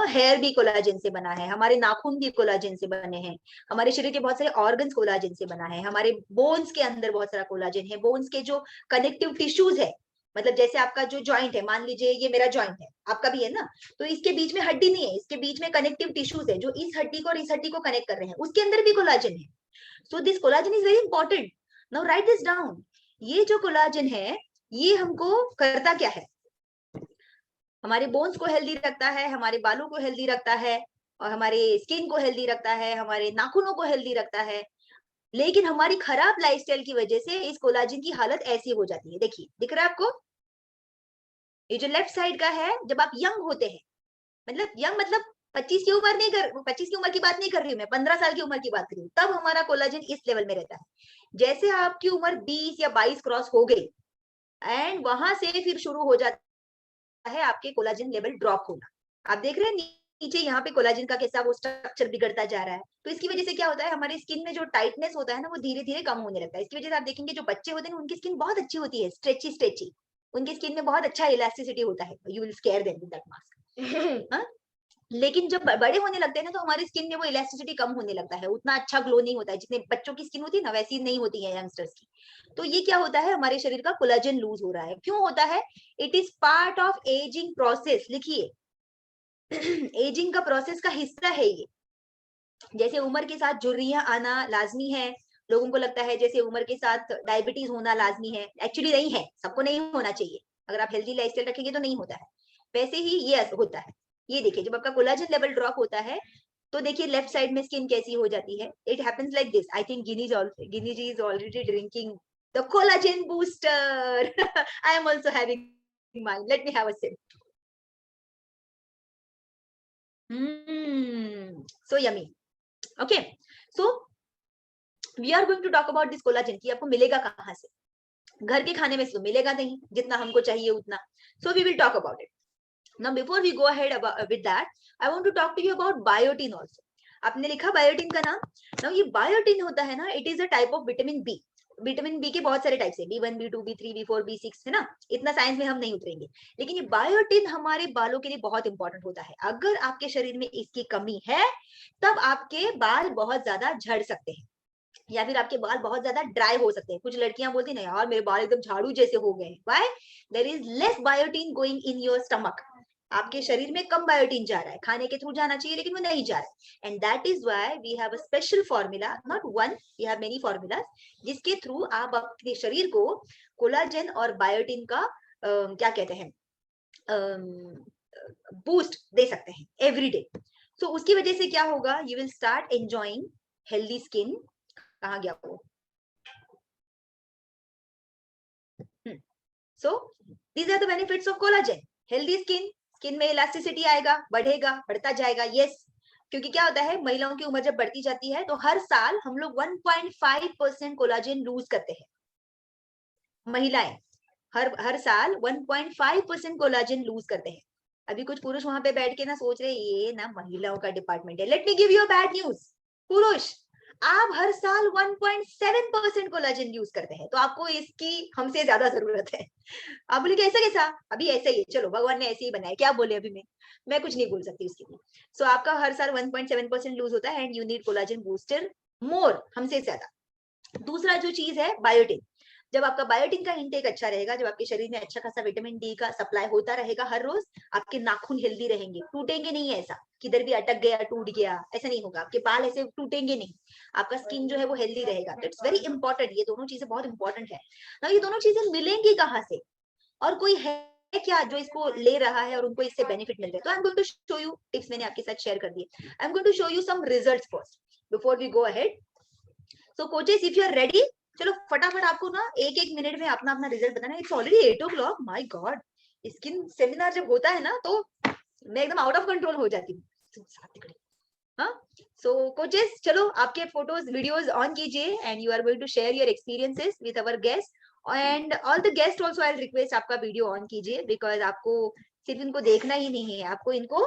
हेयर भी कोलाजन से बना है, हमारे नाखून भी कोलाजन से बने हैं, हमारे शरीर के बहुत सारे ऑर्गन्स कोलाजन से बना है, हमारे बोन्स के अंदर बहुत सारा कोलाजन है। बोन्स के जो कनेक्टिव टिश्यूज है, मतलब जैसे आपका जो जॉइंट है, मान लीजिए ये मेरा जॉइंट है, आपका भी है ना, तो इसके बीच में हड्डी नहीं है, इसके बीच में कनेक्टिव टिश्यूज है जो इस हड्डी को और इस हड्डी को कनेक्ट कर रहे हैं, उसके अंदर भी कोलाजन है। So this collagen is very important, now right this down. ये जो कोलाजन है ये हमको करता क्या है? हमारे बोन्स को हेल्दी रखता है, हमारे बालों को हेल्दी रखता है, और हमारे स्किन को हेल्दी रखता है, हमारे नाखूनों को हेल्दी रखता है। लेकिन हमारी खराब लाइफस्टाइल की वजह से इस कोलाजन की हालत ऐसी हो जाती है। देखिए दिख रहा है आपको, ये जो लेफ्ट साइड का है, जब आप यंग होते हैं, मतलब यंग मतलब 25 की उम्र नहीं कर 25 की उम्र की बात नहीं कर रही हूँ मैं, 15 साल की उम्र की बात कर रही हूँ, तब हमारा कोलाजन इस लेवल में रहता है। जैसे आपकी उम्र 20 या 22 क्रॉस हो गई एंड वहां से फिर शुरू हो जाता है आपके कोलाजन लेवल ड्रॉप होना। आप देख रहे हैं नीचे यहाँ पे कोलाजन का कैसा वो स्ट्रक्चर बिगड़ता जा रहा है। तो इसकी वजह से क्या होता है, हमारी स्किन में जो टाइटनेस होता है ना वो धीरे धीरे कम होने लगता है। इसकी वजह से आप देखेंगे जो बच्चे होते हैं उनकी स्किन बहुत अच्छी होती है, स्ट्रेची स्ट्रेची, उनकी स्किन में बहुत अच्छा इलास्टिसिटी होता है, you will square them with that mask. लेकिन जब बड़े होने लगते हैं ना तो हमारी स्किन में वो इलास्टिसिटी कम होने लगता है, उतना अच्छा ग्लो नहीं होता है, जितने बच्चों की स्किन होती है ना वैसी नहीं होती है यंगस्टर्स की। तो ये क्या होता है, हमारे शरीर का कोलाजन लूज हो रहा है। क्यों होता है? It is part of ageing process, लिखिए एजिंग का प्रोसेस का हिस्सा है ये। जैसे उम्र के साथ झुर्रियां आना लाजमी है, लोगों को लगता है जैसे उम्र के साथ डायबिटीज होना लाजमी है, एक्चुअली नहीं है, सबको नहीं होना चाहिए। अगर आप हेल्दी लाइफस्टाइल रखेंगे तो नहीं होता है, वैसे ही ये होता है। ये देखिए जब आपका कोलाजन लेवल ड्रॉप होता है तो देखिए लेफ्ट साइड में स्किन कैसी हो जाती है। It happens like this. I think Ginni ji is already drinking the collagen booster. I am also having mine, let me have a sip. So yummy. Okay, so we are going to talk about this collagen कि आपको मिलेगा कहाँ से। घर के खाने में से तो मिलेगा नहीं जितना हमको चाहिए उतना, so we will talk about it. Now before we go ahead with that, I want to talk to you about biotin also. आपने लिखा बायोटिन का नाम। Now ये बायोटिन होता है ना, it is a type of vitamin B. Vitamin B के बहुत सारे टाइप्स है, B1, B2, B3, B4, B6 है ना, इतना साइंस में हम नहीं उतरेंगे। लेकिन ये बायोटिन हमारे बालों के लिए बहुत इंपॉर्टेंट होता है। अगर आपके शरीर में इसकी कमी है तब आपके बाल बहुत ज्यादा झड़ सकते हैं। या फिर आपके बाल बहुत ज्यादा ड्राई हो सकते हैं। कुछ लड़कियां बोलती ना यार मेरे बाल एकदम झाड़ू जैसे हो गए हैं, why? There is less biotin going in your stomach. आपके शरीर में कम बायोटीन जा रहा है, खाने के थ्रू जाना चाहिए लेकिन वो नहीं जा रहा है। And that is why we have a special formula, not one, we have many formulas, जिसके थ्रू आप अपने शरीर को कोलाजन और बायोटीन का क्या कहते हैं, बूस्ट दे सकते हैं एवरी डे। सो उसकी वजह से क्या होगा, you will start enjoying healthy skin. कहाँ गया वो? So these are the benefits of collagen. Healthy skin, skin में इलास्टिसिटी आएगा, बढ़ेगा, बढ़ता जाएगा। यस, क्योंकि क्या होता है, महिलाओं की उम्र जब बढ़ती जाती है तो हर साल हम लोग 1.5% कोलाजन लूज करते हैं। महिलाएं हर साल 1.5% कोलाजन लूज करते हैं। अभी कुछ पुरुष वहां पे बैठ के ना सोच रहे ये ना महिलाओं का डिपार्टमेंट है। Let me give you bad news. पुरुष, आप हर साल 1.7% कोलाजन यूज करते हैं, तो आपको इसकी हमसे ज्यादा जरूरत है। आप बोले ऐसा कैसा? अभी ऐसा ही है, चलो भगवान ने ऐसे ही बनाया, क्या बोले अभी मैं कुछ नहीं बोल सकती उसके लिए। सो आपका हर साल 1.7% लूज होता है and you need collagen booster more, हमसे ज्यादा। दूसरा जो चीज है बायोटिन। जब आपका बायोटिन का इंटेक अच्छा रहेगा, जब आपके शरीर में अच्छा खासा विटामिन डी का सप्लाई होता रहेगा हर रोज, आपके नाखून हेल्दी रहेंगे, टूटेंगे नहीं। ऐसा किधर भी अटक गया, टूट गया, ऐसा नहीं होगा। आपके बाल ऐसे टूटेंगे नहीं, आपका स्किन जो है वो हेल्दी रहेगा। तो इट्स वेरी इंपॉर्टेंट, ये दोनों चीजें बहुत इंपॉर्टेंट है ना। ये दोनों चीजें मिलेंगी कहाँ से? और कोई है क्या जो इसको ले रहा है और उनको इससे बेनिफिट मिल रहे? तो I am going to show you tips, मैंने आपके साथ शेयर कर दिए। I am going to show you some results first before we go ahead. So coaches, if you are ready, चलो फटाफट आपको ना एक एक मिनट में अपना अपना रिजल्ट बताना है। It's already 8 o'clock, my God. Skin seminar जब होता है ना तो मैं एकदम आउट ऑफ कंट्रोल हो जाती हूँ। हाँ, सो कोचेस चलो आपके फोटोज वीडियोस ऑन कीजिए and you are going to share your experiences with our guest and all the guest also. I request आपका वीडियो ऑन कीजिए, बिकॉज आपको सिर्फ इनको देखना ही नहीं है, आपको इनको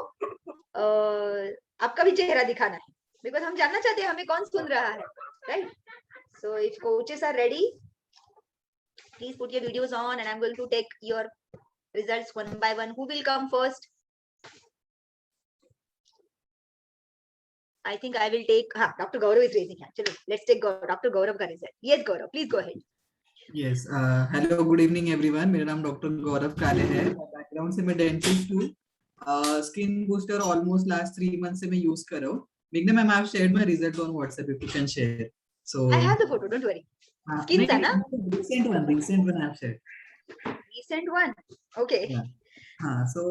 आपका भी चेहरा दिखाना है, बिकॉज हम जानना चाहते हैं हमें कौन सुन रहा है, right? So if coaches are ready, please put your videos on and I'm going to take your results one by one. Who will come first? I think I will take, Dr. Gaurav is raising hand. Chalo, let's take Dr. Gaurav ka result. Yes, Gaurav, please go ahead. Yes, hello, good evening everyone. मेरा नाम डॉक्टर गौरव काले है। बैकग्राउंड से मैं डेंटिस्ट हूँ। Skin booster almost last 3 month से मैं यूज कर रहा हूँ। मेघना ma'am, I have shared my result on WhatsApp, if you can share. So I have the photo, don't worry. Skin था ना? recent one I have shared. Recent one, okay. Yeah. हाँ, सो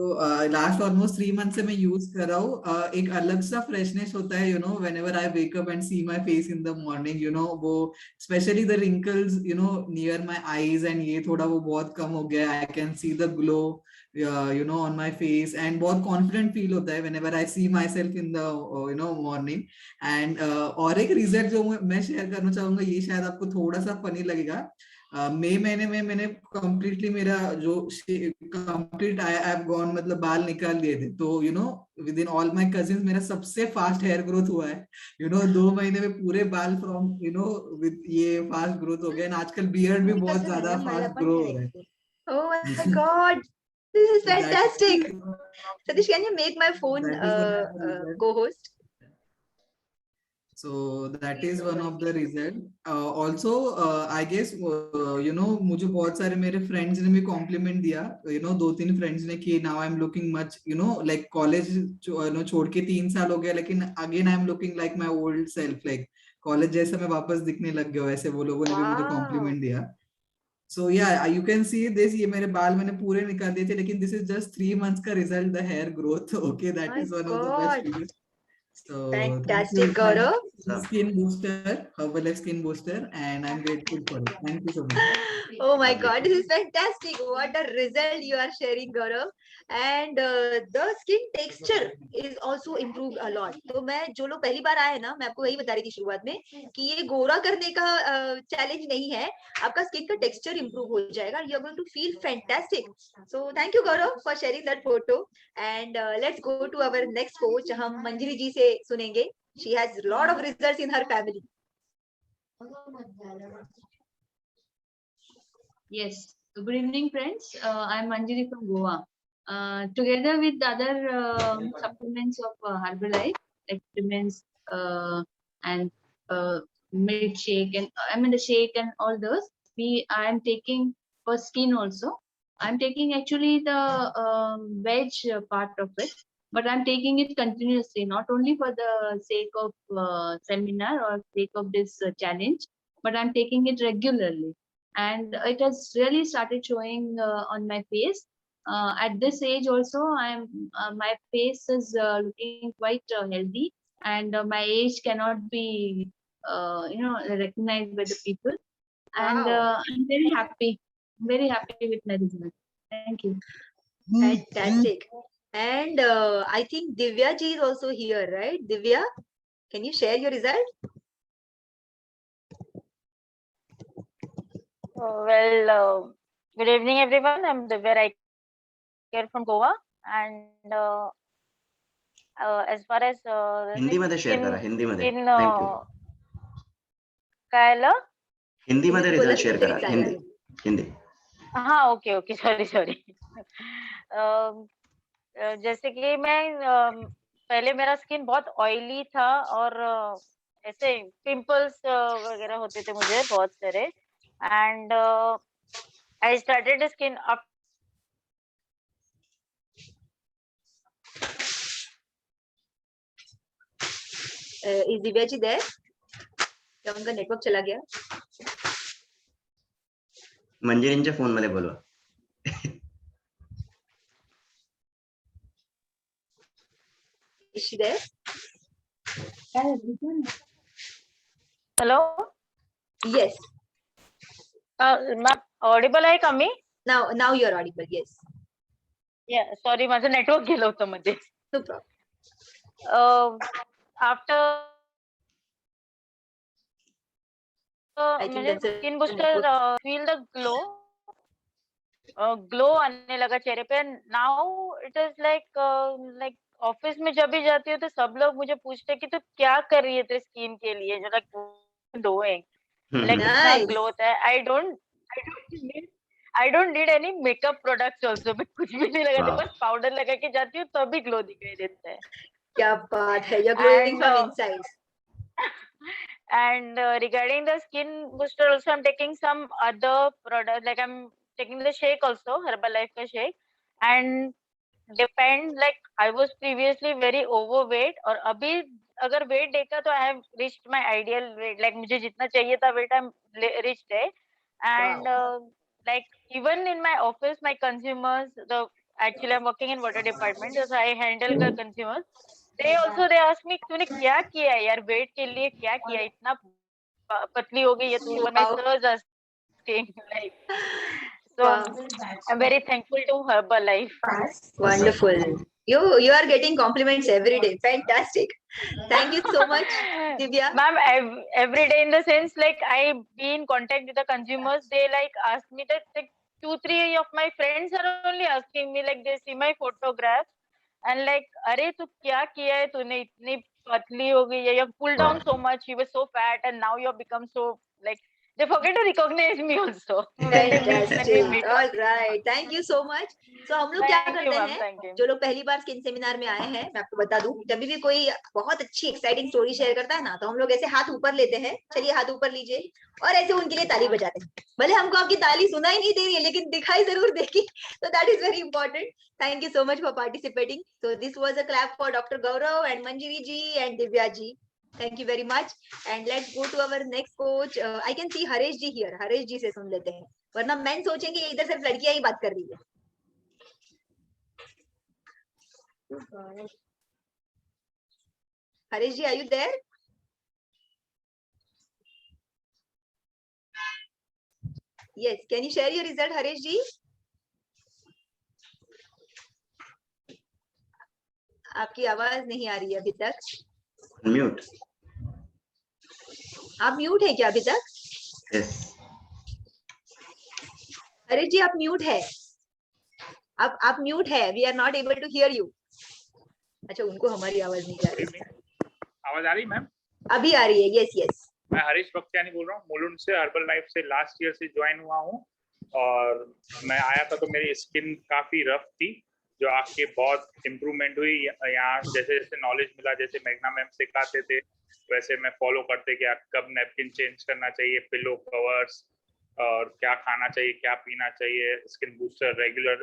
लास्ट ऑलमोस्ट 3 मंथ से मैं यूज कर रहा हूँ। एक अलग सा फ्रेशनेस होता है, you know, whenever I wake up and see my face in the morning, you know, वो specially the wrinkles, you know, near my eyes and ये थोड़ा वो बहुत कम हो गया। I can see the glow, you know, on my face and बहुत कॉन्फिडेंट फील होता है whenever I see my self in the, you know, morning. And और एक रिजल्ट जो मैं शेयर करना चाहूंगा, ये शायद आपको थोड़ा सा फनी लगेगा। मई महीने में मैंने कंप्लीटली मेरा जो कंप्लीट आई हैव गॉन, मतलब बाल निकाल लिए थे। तो you know, with in all my cousins मेरा सबसे फास्ट हेयर ग्रोथ हुआ है। यू नो, 2 महीने में पूरे बाल फ्रॉम, यू नो, विद ये फास्ट ग्रोथ हो गया। एंड आजकल बियर्ड भी बहुत ज्यादा फास्ट ग्रो हो रहा है। Oh my God, this is So fantastic. Satish, can you make my phone that is one of the result. co-host? So that is one of the result. Also, I guess, you know, मुझे बहुत सारे मेरे friends ने भी compliment दिया, you know, 2-3 friends ने कि now I'm looking much, you know, like college, you know, छोड़ के 3 साल हो गया, लेकिन again I'm looking like my old self, like college जैसा मैं वापस दिखने लग गया, वैसे वो लोगों ने भी मुझे compliment दिया. So yeah, you can see this. ये मेरे बाल मैंने पूरे निकाल दिए थे, लेकिन this is just 3 months का result, the hair growth. Okay, that is one of the best results. So fantastic, Gaurav. Skin booster, Herbalife skin booster, and I'm grateful for it. Thank you so much. Oh my God, this is fantastic. What a result you are sharing, Gaurav. And the skin texture is also improved a lot. तो मैं, जो लोग पहली बार आए ना, मैं आपको वही बता रही थी शुरुआत में कि ये गोरा करने का चैलेंज नहीं है, आपका स्किन का टेक्सचर इंप्रूव हो जाएगा. You are going to feel fantastic. So thank you, Gaurav, for sharing that photo. And let's go to our next coach. हम मंजरी जी से सुनेंगे. She has a lot of results in her family. Yes. Good evening, friends. I'm Manjiri from Goa. Together with other supplements of Herbalife, like vitamins and milkshake and I mean the shake and all those. I am taking for skin also. I'm taking actually the veg part of it, but I'm taking it continuously, not only for the sake of seminar or sake of this challenge, but I'm taking it regularly, and it has really started showing on my face. At this age also, my face is looking quite healthy, and my age cannot be recognized by the people, and Wow, I'm very happy with my result. Thank you. fantastic. And I think Divya ji is also here, right? Divya, can you share your result? Good evening, everyone. I'm Divya Raikar from Goa, and as far as Hindi मध्ये शेअर करा, हिंदी मध्ये. थँक्यू. काय आलं? हिंदी मध्ये हिंदीत बोला रिझल्ट शेअर तरी करा. चालेल. हिंदी. हाँ, ओके, सॉरी. जैसे कि मैं पहले मेरा स्किन बहुत ऑयली था और ऐसे पिंपल्स वगैरह होते थे मुझे बहुत सारे, and I started skin up Is Divya ji there? क्या उनका नेटवर्क चला गया? मंजिरींच्या फोन मध्ये बोलवा. Is she there? Hello, Yes. Audible आहे का मी? Now you're audible. Yes. Sorry, माझं नेटवर्क गेलं होतं मध्ये. No problem. After I think म्हणजे that's a skin booster network. Feel the glow आने लगा चेहरे पे. Now it is like office में जब भी जाती हूँ तो सब लोग मुझे पूछते हैं कि तू क्या कर रही है तेरे स्किन के लिए, जो लाइक डूइंग, लाइक इतना Nice. ग्लो होता है. I don't need any makeup products also. मैं कुछ भी नहीं लगाती, Wow. बस पाउडर लगा के जाती हूँ तभी ग्लो दिखाई देता है. क्या बात है. You're glowing And, from inside. and regarding the skin booster also, I'm taking some other product, like I'm taking the shake also, Herbalife ka shake, and depend, like I was previously very overweight और अभी अगर weight देखा तो I have reached my ideal weight, like मुझे जितना चाहिए था weight I'm reached है. And like even in my office, my consumers, actually I'm working in water department, so I handle the consumers. They ask me, तूने क्या किया है यार, वेट के लिए क्या किया, इतना पतली हो गई है तू. My sirs are asking, like, so I'm very thankful to Herbalife. Wonderful. You are getting compliments every day. Fantastic. Thank you so much, Divya. Ma'am, every day, in the sense, like I be in contact with the consumers, they like ask me that, like 2-3 of my friends are only asking me, like they see my photographs and like, अरे तू क्या किया है, तूने इतनी पतली हो गई है, you have pulled down so much, you were so fat and now you have become so, like they forget to recognize me also when we Fantastic. meet. All right. Thank you so much. So हम लोग क्या Thank you, करते ma'am. हैं, Thank you. जो लोग पहली बार स्किन सेमिनार में आए हैं, मैं आपको बता दूं, जब भी कोई बहुत अच्छी एक्साइटिंग स्टोरी शेयर करता है ना, तो हम लोग ऐसे हाथ ऊपर लेते हैं. चलिए हाथ ऊपर लीजिए और ऐसे उनके लिए ताली बजाते हैं. भले हमको आपकी ताली सुनाई नहीं दे रही है, लेकिन दिखाई जरूर देगी. So that is very important. Thank you so much for participating. So this was a clap for Dr. Gaurav and Manjiri ji and Divya ji. Thank you very much. And let's go to our next coach. I can see Haresh ji here. Haresh ji से सुन लेते हैं, वरना men सोचेंगे ये इधर सिर्फ लड़कियां ही बात कर रही है. Haresh ji, are you there? Yes. Can you share your result, Haresh ji? आपकी आवाज नहीं आ रही है अभी तक. म्यूट. आप म्यूट है क्या अभी तक? Yes. हरीश जी आप म्यूट है. आप म्यूट है. We are not able to hear you. अच्छा, उनको हमारी आवाज नहीं आ रही. आवाज आ रही मैम? अभी आ रही है. Yes yes. मैं हरीश बख्तियानी बोल रहा हूँ, मुलुंड से. हर्बल लाइफ से लास्ट ईयर से ज्वाइन हुआ हूँ और मैं आया था तो मेरी स्किन काफी रफ थी, जो आके बहुत इम्प्रूवमेंट हुई यहाँ। जैसे जैसे नॉलेज मिला, जैसे मेघना मैम सिखाते थे वैसे मैं फॉलो करते कि कब नैपकिन चेंज करना चाहिए, पिलो कवर्स, और क्या खाना चाहिए, क्या पीना चाहिए। स्किन बूस्टर रेगुलर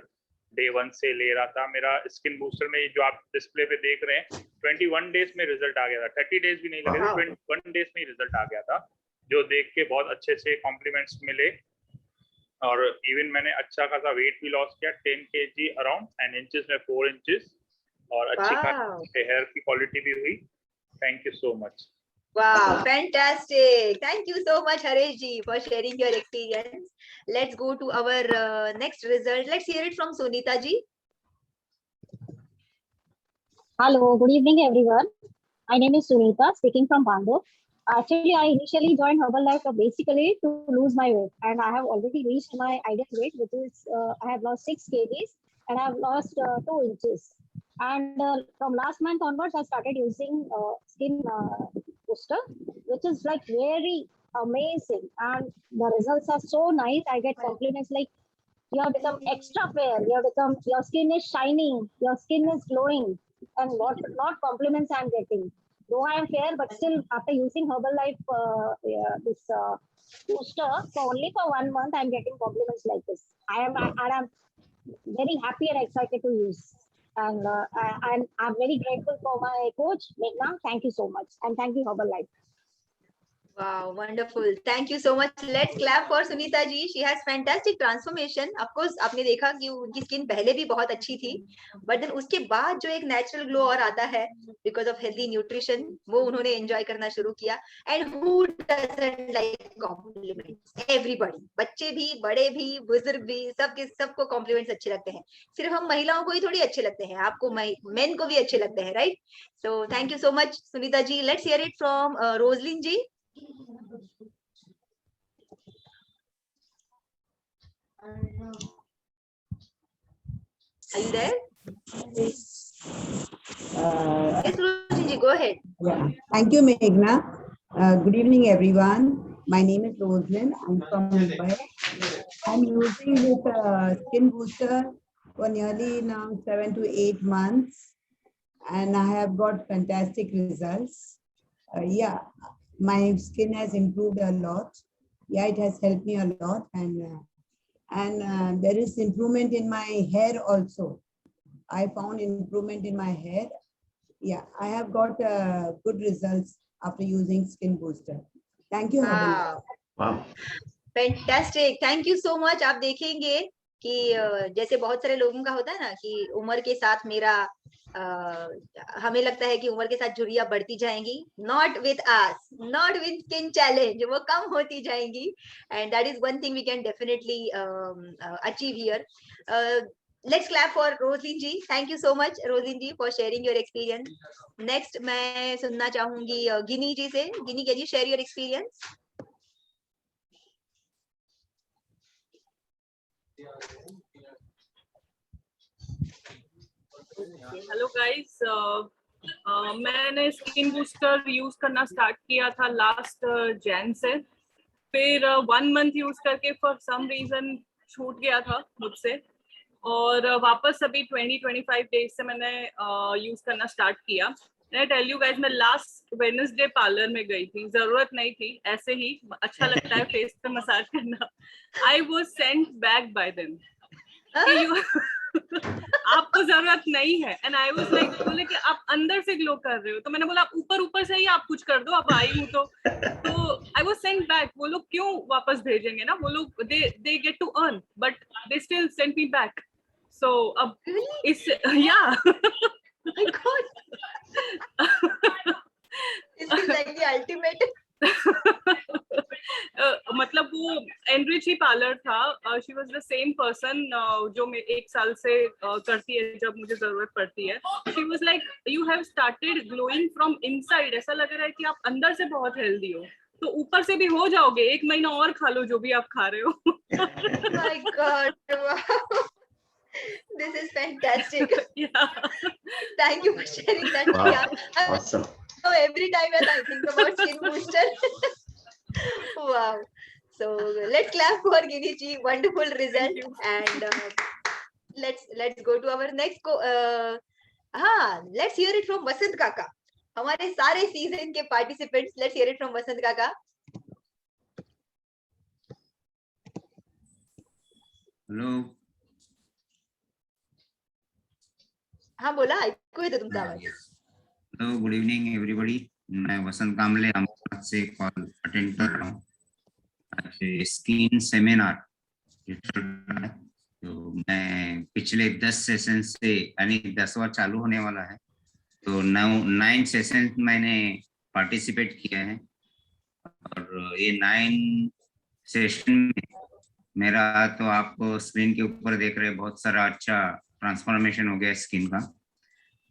डे 1 से ले रहा था। मेरा स्किन बूस्टर में जो आप डिस्प्ले पे देख रहे हैं 21 डेज में रिजल्ट आ गया था। 30 डेज भी नहीं लगे थे, 21 डेज में ही रिजल्ट आ गया था, जो देख के बहुत अच्छे से कॉम्प्लीमेंट्स मिले। और इवन मैंने अच्छा खासा वेट भी लॉस किया, 10 kg अराउंड, एंड इंचेस में 4 इंचेस, और अच्छी खासी हेयर की क्वालिटी भी हुई। Thank you so much. Wow, fantastic. Thank you so much, Haresh ji, for sharing your experience. Let's go to our next result. Let's hear it from Sunita ji. Hello, good evening, everyone. My name is Sunita, speaking from Bangalore. Actually, I initially joined Herbalife basically to lose my weight, and I have already reached my ideal weight, which is I have lost 6 kgs and I have lost 2 inches. And from last month onwards, I started using Skin Booster, which is like very amazing, and the results are so nice. I get compliments like, you have become extra fair, your skin is shining, your skin is glowing, and lot compliments I'm getting. Though I am fair, but still after using Herbalife this booster for only for 1 month, I'm getting compliments like this. I'm very happy and excited to use. And I'm very grateful for my coach, Meghna. Thank you so much. And thank you, Herbalife. Wow, wonderful. Thank you so much. Let's clap for Sunita ji. She has fantastic transformation. Of course, आपने देखा कि उनकी स्किन पहले भी बहुत अच्छी थी, but then उसके बाद जो एक नेचुरल ग्लो और आता है because of healthy nutrition, वो उन्होंने enjoy करना शुरू किया. And who doesn't like compliments? Everybody, बच्चे भी, बड़े भी, बुजुर्ग भी, सबको compliments अच्छे लगते हैं. सिर्फ हम महिलाओं को ही थोड़ी अच्छे लगते हैं, आपको men को भी अच्छे लगते हैं, right? So thank you so much, Sunita ji. Let's hear it from Roslyn ji. Are you there? Yes, Roslyn ji, go ahead. Yeah. Thank you, Meghna. Good evening, everyone. My name is Roslyn. I'm from Mumbai. I'm using this Skin Booster for nearly now 7 to 8 months, and I have got fantastic results. Yeah, my skin has improved a lot. Yeah, it has helped me a lot, and there is improvement in my hair also. I found improvement in my hair. Yeah, I have got good results after using Skin Booster. Thank you. Wow. Wow. Fantastic. Thank you so much. आप देखेंगे कि जैसे बहुत सारे लोगों का होता है ना कि उम्र के साथ मेरा हमें लगता है कि उम्र के साथ झुर्रियां बढ़ती जाएंगी. Not with us, not with Skin Challenge. वो कम होती जाएंगी. And that is one thing we can definitely achieve here. Let's clap for Roslyn ji. Thank you so much, Roslyn ji, for sharing your experience. Next, मैं सुनना चाहूंगी गिनी जी से. गिनी, can you share your experience? Hello guys, मैंने स्किन बूस्टर यूज करना स्टार्ट किया था लास्ट जैन से. फिर 1 मंथ यूज करके फॉर सम रीजन छूट गया था मुझसे, और वापस अभी 20-25 डेज से मैंने यूज करना स्टार्ट किया. मैं टेल यू गाइस, मैं लास्ट वेडनेसडे पार्लर में गई थी. जरूरत नहीं थी, ऐसे ही अच्छा लगता है फेस पे मसाज करना. I was sent back by them. आपको जरूरत नहीं है. एंड आई वाज लाइक, बोले कि आप अंदर से ग्लो कर रहे हो. तो मैंने बोला ऊपर से ही आप कुछ कर दो, अब आई हूँ तो आई वाज सेंट बैक. वो लोग क्यों वापस भेजेंगे ना, वो लोग they get to earn, but they still send me back. So अब इस My God. This is like the ultimate. मतलब वो एनरिच ही पार्लर था. She was the same person जो मैं 1 साल से करती है जब मुझे जरूरत पड़ती है. She was like, you have started glowing from inside. ऐसा लग रहा है कि आप अंदर से बहुत हेल्दी हो, तो ऊपर से भी हो जाओगे. 1 महीना और खा लो जो भी आप खा रहे हो. My God. Wow. This is fantastic. Yeah. Thank you for sharing that. Wow. Yeah. Awesome. So every time when I think about Skin Booster. Wow. So let's clap for Gini ji. Wonderful result. And let's go to our next हाँ, let's hear it from वसंत काका. हमारे सारे सीजन के participants, let's hear it from वसंत काका. हेलो. हाँ बोला, ऐकू येतो तुमचा आवाज. Hello, good evening everybody. मैं वसंत कामले अहमदाबाद से कॉल अटेंड कर रहा हूँ. स्किन सेमिनार तो मैं पिछले 10 सेशन से, यानी 10वां चालू होने वाला है, तो 9 सेशन मैंने पार्टिसिपेट किया है. और ये 9 सेशन में मेरा, तो आप स्क्रीन के ऊपर देख रहे हैं, बहुत सारा अच्छा ट्रांसफॉर्मेशन हो गया स्किन का.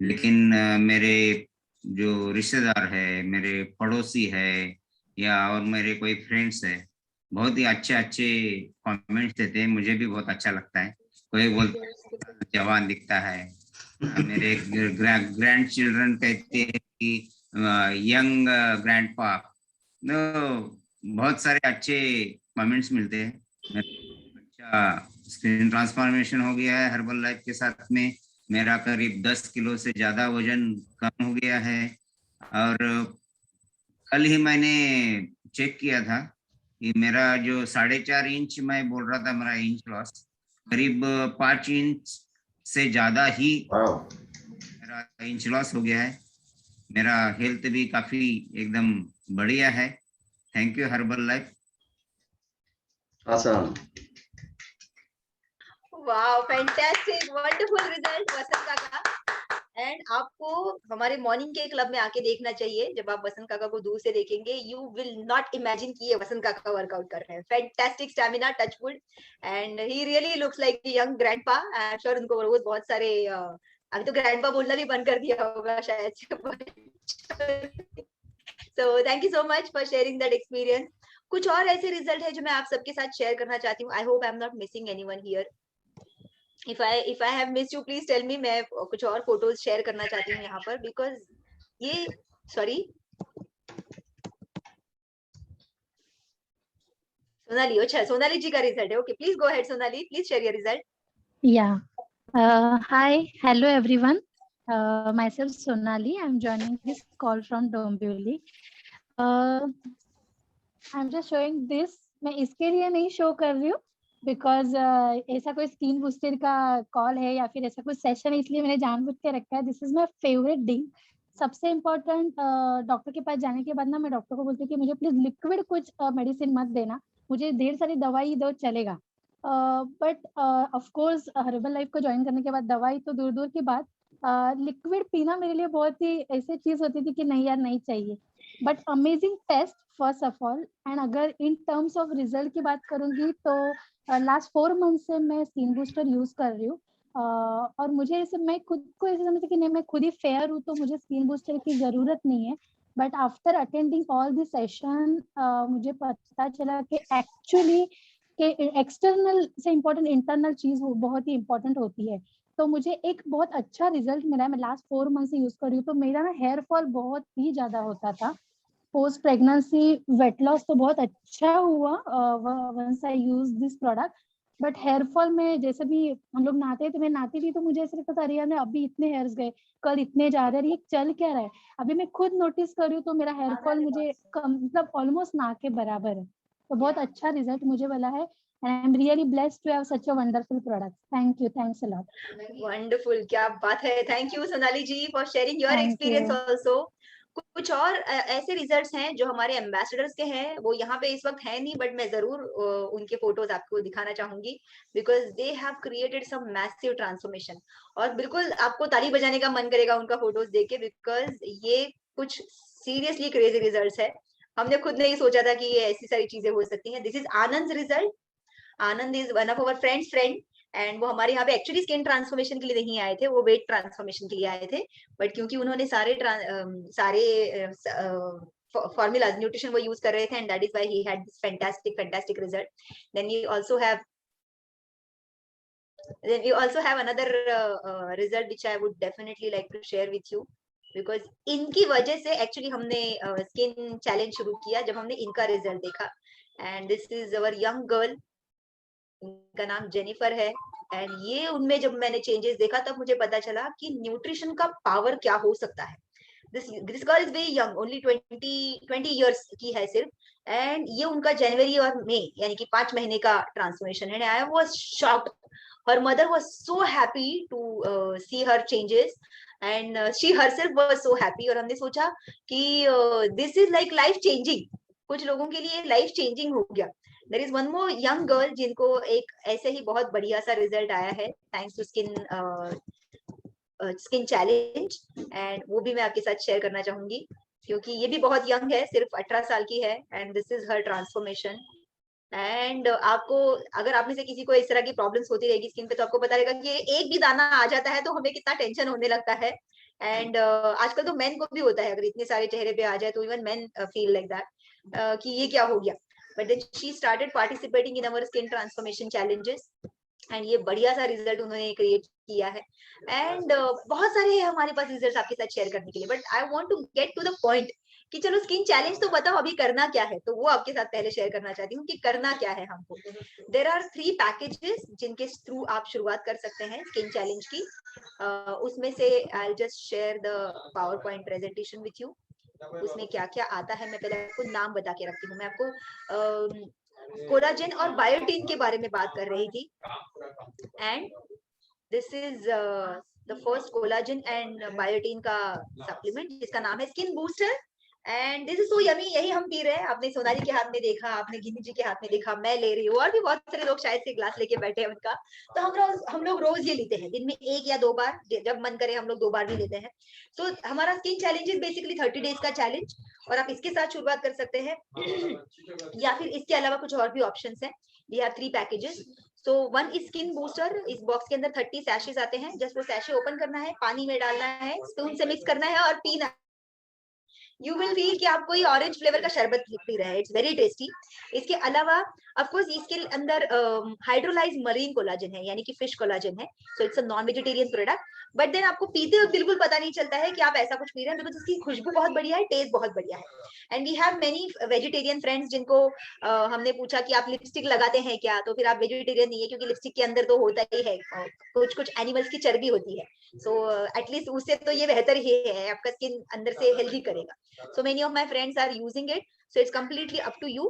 लेकिन मेरे जो रिश्तेदार है, मेरे पड़ोसी है, या और मेरे कोई फ्रेंड्स है, बहुत ही अच्छे कमेंट्स देते हैं. मुझे भी बहुत अच्छा लगता है. कोई बोलता है जवान दिखता है, मेरे ग्रैंड चिल्ड्रन कहते हैं कि यंग ग्रैंडपा. बहुत सारे अच्छे कमेंट्स मिलते हैं. अच्छा स्किन ट्रांसफॉर्मेशन हो गया है हर्बल लाइफ के साथ में. मेरा करीब 10 किलो से ज्यादा वजन कम हो गया है. और कल ही मैंने चेक किया था कि मेरा जो 4.5 इंच मैं बोल रहा था, मेरा इंच लॉस करीब 5 इंच से ज्यादा ही मेरा इंच लॉस हो गया है. मेरा हेल्थ भी काफी एकदम बढ़िया है. Thank you Herbalife. Awesome. Wow, fantastic, wonderful result Vasant काका. एंड आपको हमारे मॉर्निंग के क्लब में आके देखना चाहिए. जब आप वसंत काका को दूर से देखेंगे, यू विल नॉट इमेजिन कि ये वसंत काका वर्कआउट कर रहे हैं. Fantastic stamina, touchwood, and he really looks like young grandpa. I am sure उनको रोज बहुत सारे अभी तो ग्रैंडपा बोलना भी बंद कर दिया होगा शायद से. So thank you so much for sharing that experience. कुछ और ऐसे रिजल्ट है जो मैं आप सबके साथ शेयर करना चाहती हूँ. I hope I am not missing anyone here. if I have missed you, please tell me. मैं कुछ और फोटोज शेयर करना चाहती हूँ यहाँ पर, बिकॉज ये सॉरी सोनाली, अच्छा सोनाली जी का रिजल्ट है. Okay, please go ahead Sonali, please share your result. Yeah. Hi, hello everyone. Myself Sonali. I'm joining this call from Dombivli. I'm just showing this. मैं इसके लिए नहीं शो कर रही हूँ बिकॉज ऐसा कोई स्किन बूस्टर का कॉल है या फिर ऐसा कोई सेशन है, इसलिए मैंने जानबूझ के रखा है. This is my favourite drink. सबसे इम्पोर्टेंट, डॉक्टर के पास जाने के बाद ना मैं डॉक्टर को बोलती हूँ कि मुझे प्लीज लिक्विड कुछ मेडिसिन मत देना, मुझे ढेर सारी दवाई दो चलेगा. But of course herbal life को ज्वाइन करने के बाद दवाई तो दूर दूर की बात, लिक्विड पीना मेरे लिए बहुत ही ऐसी चीज होती थी कि नहीं यार नहीं चाहिए. But amazing taste first of all. And अगर इन टर्म्स ऑफ रिजल्ट की बात करूंगी तो लास्ट 4 मंथ से मैं स्किन बूस्टर यूज कर रही हूँ. और मुझे ऐसे, मैं खुद को ऐसे समझती कि नहीं मैं खुद ही फेयर हूँ तो मुझे स्किन बूस्टर की जरूरत नहीं है. But after attending all this session मुझे पता चला कि एक्चुअली कि एक्सटर्नल से इम्पोर्टेंट इंटरनल चीज बहुत ही इम्पोर्टेंट होती है. तो मुझे एक बहुत अच्छा रिजल्ट मिला है. मैं लास्ट 4 मंथ से यूज कर रही हूँ. तो मेरा ना हेयर फॉल बहुत ही ज्यादा होता था. पोस्ट प्रेगनेंसी वेट लॉस तो बहुत अच्छा हुआ once I use this product. But hair fall में, जैसे भी हम लोग नहाते हैं तो मैं नहाती थी तो मुझे ऐसा लगता था अरे यार अभी इतने हेयर्स गए, कल इतने जा रहे हैं, ये चल क्या रहा है. अभी मैं खुद नोटिस कर रही हूँ तो मेरा हेयर फॉल मुझे मतलब ऑलमोस्ट ना के बराबर है. तो बहुत अच्छा रिजल्ट मुझे मिला है. And I'm really blessed to have such a wonderful product. Thank you. Thanks a lot. Wonderful, क्या बात है. Thank you Sonali ji for sharing your experience also. कुछ और ऐसे रिजल्ट्स हैं जो हमारे एम्बेसडर्स के हैं, वो यहाँ पे इस वक्त है नहीं, बट मैं जरूर उनके फोटोज आपको दिखाना चाहूंगी because they have created some massive transformation. और बिल्कुल आपको ताली बजाने का मन करेगा उनका फोटोज देख के, बिकॉज ये कुछ सीरियसली क्रेजी रिजल्ट्स है. हमने खुद नहीं सोचा था कि ये ऐसी सारी चीजें हो सकती हैं. This is Anand result. Anand is one of our friends friend, and वो हमारे यहाँ पे एक्चुअली स्किन ट्रांसफॉर्मेशन के लिए नहीं आए थे, वो वेट ट्रांसफॉर्मेशन के लिए आए थे. बट क्योंकि उन्होंने सारे फॉर्मूलाज न्यूट्रिशन वो यूज कर रहे थे, and that is why he had this fantastic result. Then we also have another result which I would definitely like to share with you, because इनकी वजह से एक्चुअली हमने स्किन चैलेंज शुरू किया जब हमने इनका रिजल्ट देखा. And this is our young girl, इनका नाम जेनिफर है. एंड ये उनमें जब मैंने चेंजेस देखा तब मुझे पता चला कि न्यूट्रिशन का पावर क्या हो सकता है. This girl is very young, only 20 years की है सिर्फ, एंड ये उनका जनवरी और मई यानी कि 5 महीने का ट्रांसफॉर्मेशन है. I was shocked. Her mother was so happy to see her changes and she herself was so happy. और हमने सोचा कि this is like life changing. कुछ लोगों के लिए लाइफ चेंजिंग हो गया. There is one more young girl जिनको एक ऐसे ही बहुत बढ़िया सा रिजल्ट आया है thanks to skin challenge, and वो भी मैं आपके साथ शेयर करना चाहूंगी क्योंकि ये भी बहुत यंग है, सिर्फ 18 साल की है, and this is her transformation. And आपको अगर आप में से किसी को इस तरह की प्रॉब्लम्स होती रहेगी स्किन पे, तो आपको पता रहेगा कि एक भी दाना आ जाता है तो हमें कितना टेंशन होने लगता है. एंड आजकल तो मेन को भी होता है, अगर इतने सारे चेहरे पे आ जाए तो even men feel like that कि ये क्या हो गया. But then she started participating in our skin transformation challenges, and ये बढ़िया सा रिजल्ट उन्होंने क्रिएट किया है. एंड बहुत सारे हैं हमारे पास रिजल्ट आपके साथ शेयर करने के लिए, but I want to get to the point कि चलो स्किन चैलेंज तो बताओ अभी करना क्या है. तो वो आपके साथ पहले शेयर करना चाहती हूँ कि करना क्या है हमको. देयर आर 3 पैकेजेस जिनके थ्रू आप शुरुआत कर सकते हैं स्किन चैलेंज की. उसमें से I just share the power point presentation with you. उसमें क्या क्या आता है मैं पहले आपको नाम बता के रखती हूँ. मैं आपको कोलाजन और बायोटिन के बारे में बात कर रही थी, and this is the first collagen and biotin का सप्लीमेंट जिसका नाम है skin booster. And this is so yummy. यही हम पी रहे हैं. आपने सोनाली के हाथ में देखा, आपने गिनी जी के हाथ में देखा, मैं ले रही हूँ, और भी बहुत सारे लोग शायद से ग्लास लेके बैठे हैं उनका. तो हम लोग रोज ये लेते हैं, दिन में 1 या 2 बार, जब मन करे हम लोग 2 बार भी लेते हैं. तो हमारा skin challenge is basically 30 days का चैलेंज, और आप इसके साथ शुरुआत कर सकते हैं या फिर इसके अलावा कुछ और भी ऑप्शंस हैं. We have 3 packages. So 1 is skin booster. इस बॉक्स के अंदर 30 सैशेस आते हैं. जस्ट वो सैशे ओपन करना है, पानी में डालना है, स्पून से मिक्स करना है और पीना. यू विल फील कि आप कोई ऑरेंज फ्लेवर का शरबत पी रहे हैं. It's very tasty. इसके अलावा ऑफ कोर्स इसके अंदर हाइड्रोलाइज मरीन कोलाजन है, यानी कि फिश कोलाजन है. So it's a non vegetarian product. But then आपको पीते वक्त बिल्कुल पता नहीं चलता है कि आप ऐसा कुछ पी रहे हैं, बिकॉज इसकी खुशबू बहुत बढ़िया है, टेस्ट बहुत बढ़िया है. And we have many vegetarian friends जिनको हमने पूछा कि आप लिपस्टिक लगाते हैं क्या, तो फिर आप वेजिटेरियन नहीं है, क्योंकि लिपस्टिक के अंदर तो होता ही है कुछ एनिमल्स की चर्बी होती है. सो एटलीस्ट उससे तो ये बेहतर ही है, आपका स्किन अंदर से हेल्दी करेगा. So many of my friends are using it, so it's completely up to you.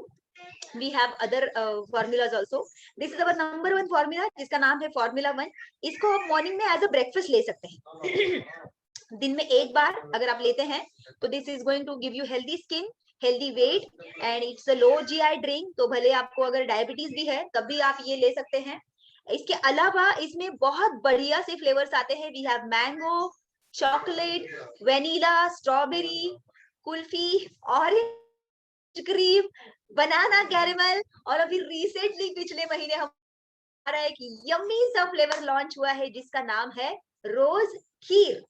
We have other formulas also. This is our number 1 formula जिसका नाम है Formula 1. इसको आप मॉर्निंग में एज अ ब्रेकफास्ट ले सकते हैं. दिन में 1 बार अगर आप लेते हैं तो this is going to give you healthy skin, healthy weight, and it's a low GI drink. तो भले आपको अगर डायबिटीज भी है तब भी आप ये ले सकते हैं. इसके अलावा इसमें बहुत बढ़िया से फ्लेवर्स आते हैं. We have mango, chocolate, vanilla, strawberry, kulfi, orange cream, banana caramel, और अभी रिसेंटली पिछले महीने हमारा एक यम्मी सा फ्लेवर लॉन्च हुआ है जिसका नाम है रोज खीर.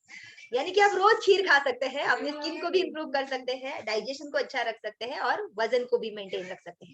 यानी कि आप रोज खीर खा सकते हैं, अपनी स्किन को भी इंप्रूव कर सकते हैं, डाइजेशन को अच्छा रख सकते हैं और वजन को भी मेंटेन रख सकते हैं.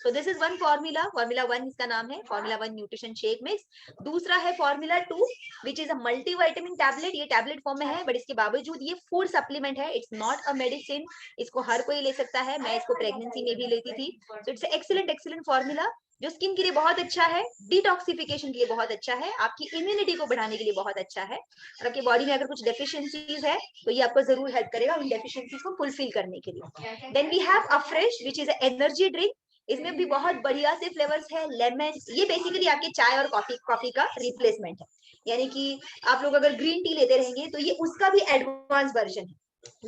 So this is 1 formula. Formula 1 इसका नाम है Formula 1 न्यूट्रिशन शेक मिक्स. दूसरा है Formula 2 which is a multivitamin tablet. ये टैबलेट फॉर्म में है, बट इसके बावजूद ये फूड सप्लीमेंट है. It's not a medicine. इसको हर कोई ले सकता है. मैं इसको प्रेगनेंसी में भी लेती थी. सो इट्स एक्सीलेंट फॉर्मूला जो स्किन के लिए बहुत अच्छा है, डिटॉक्सिफिकेशन के लिए बहुत अच्छा है, आपकी इम्यूनिटी को बढ़ाने के लिए बहुत अच्छा है, और आपकी बॉडी में अगर कुछ डेफिशिएंसीज है तो ये आपको जरूर हेल्प करेगा उन डेफिशिएंसीज को फुलफिल करने के लिए. Then we have Afresh which is energy drink. इसमें भी बहुत बढ़िया से फ्लेवर्स है. लेमन, ये बेसिकली आपके चाय और कॉफी का रिप्लेसमेंट है. यानी कि आप लोग अगर ग्रीन टी लेते रहेंगे तो ये उसका भी एडवांस वर्जन है.